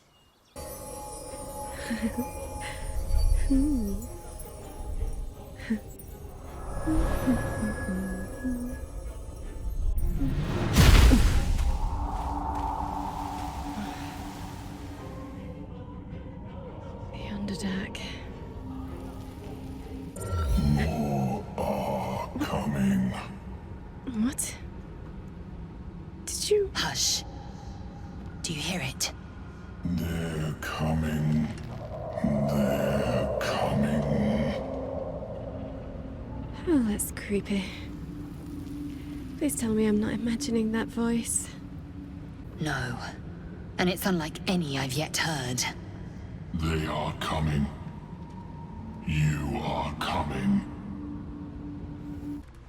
The Underdark. More are coming. What? Did you... Hush. Do you hear it? They're coming. They're coming. Oh, that's creepy. Please tell me I'm not imagining that voice. No. And it's unlike any I've yet heard. They are coming. You are coming.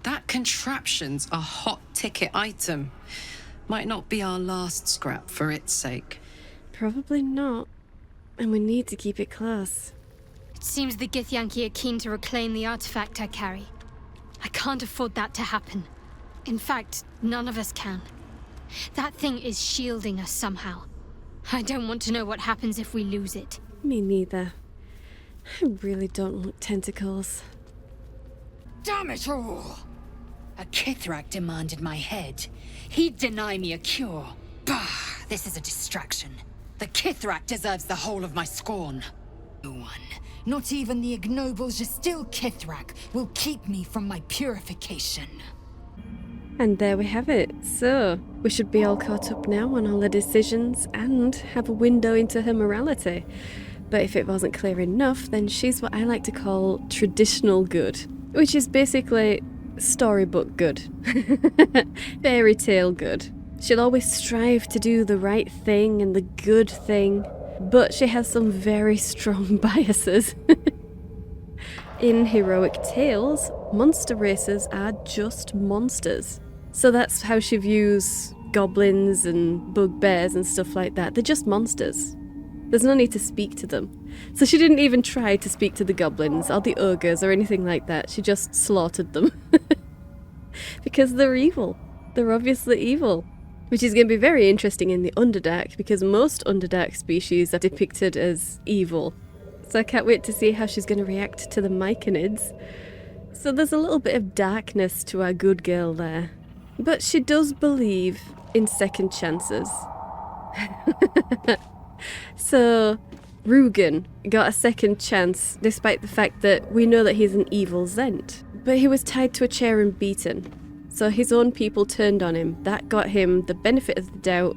That contraption's a hot ticket item. Might not be our last scrap for its sake. Probably not. And we need to keep it close. It seems the Githyanki are keen to reclaim the artifact I carry. I can't afford that to happen. In fact, none of us can. That thing is shielding us somehow. I don't want to know what happens if we lose it. Me neither. I really don't want tentacles. Damn it all! A Kithrak demanded my head. He'd deny me a cure. Bah! This is a distraction. The Kithrak deserves the whole of my scorn. No one, not even the ignoble Gestil Kithrak, will keep me from my purification. And there we have it. So, we should be all caught up now on all the decisions and have a window into her morality. But if it wasn't clear enough, then she's what I like to call traditional good, which is basically storybook good. Fairy tale good. She'll always strive to do the right thing and the good thing, but she has some very strong biases. In heroic tales, monster races are just monsters. So that's how she views goblins and bugbears and stuff like that. They're just monsters. There's no need to speak to them. So she didn't even try to speak to the goblins or the ogres or anything like that. She just slaughtered them. Because they're evil. They're obviously evil. Which is going to be very interesting in the Underdark, because most Underdark species are depicted as evil. So I can't wait to see how she's going to react to the Myconids. So there's a little bit of darkness to our good girl there. But she does believe in second chances. So Rugen got a second chance, despite the fact that we know that he's an evil Zent. But he was tied to a chair and beaten. So his own people turned on him. That got him the benefit of the doubt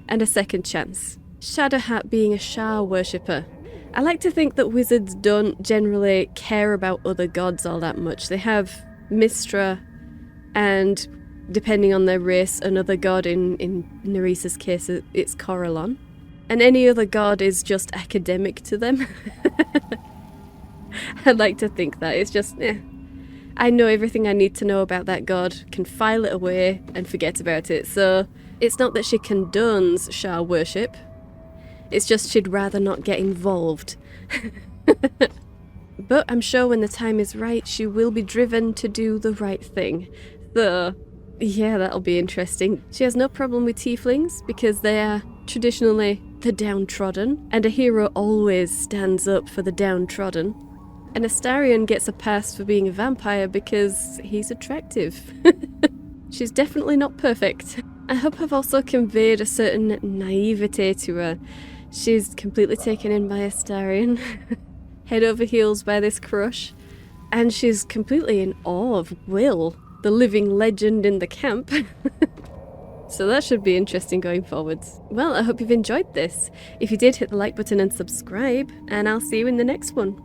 and a second chance. Shadowheart being a Shah worshipper. I like to think that wizards don't generally care about other gods all that much. They have Mistra and, depending on their race, another god. In Nerys' case, it's Corellon. And any other god is just academic to them. I'd like to think that. It's just, I know everything I need to know about that god, can file it away and forget about it. So it's not that she condones Shah worship. It's just she'd rather not get involved. But I'm sure when the time is right, she will be driven to do the right thing. So, yeah, that'll be interesting. She has no problem with tieflings because they are traditionally the downtrodden, and a hero always stands up for the downtrodden. And Astarion gets a pass for being a vampire because he's attractive. She's definitely not perfect. I hope I've also conveyed a certain naivete to her. She's completely taken in by Astarion, head over heels by this crush, and she's completely in awe of Will, the living legend in the camp. So that should be interesting going forwards. Well, I hope you've enjoyed this. If you did, hit the like button and subscribe, and I'll see you in the next one.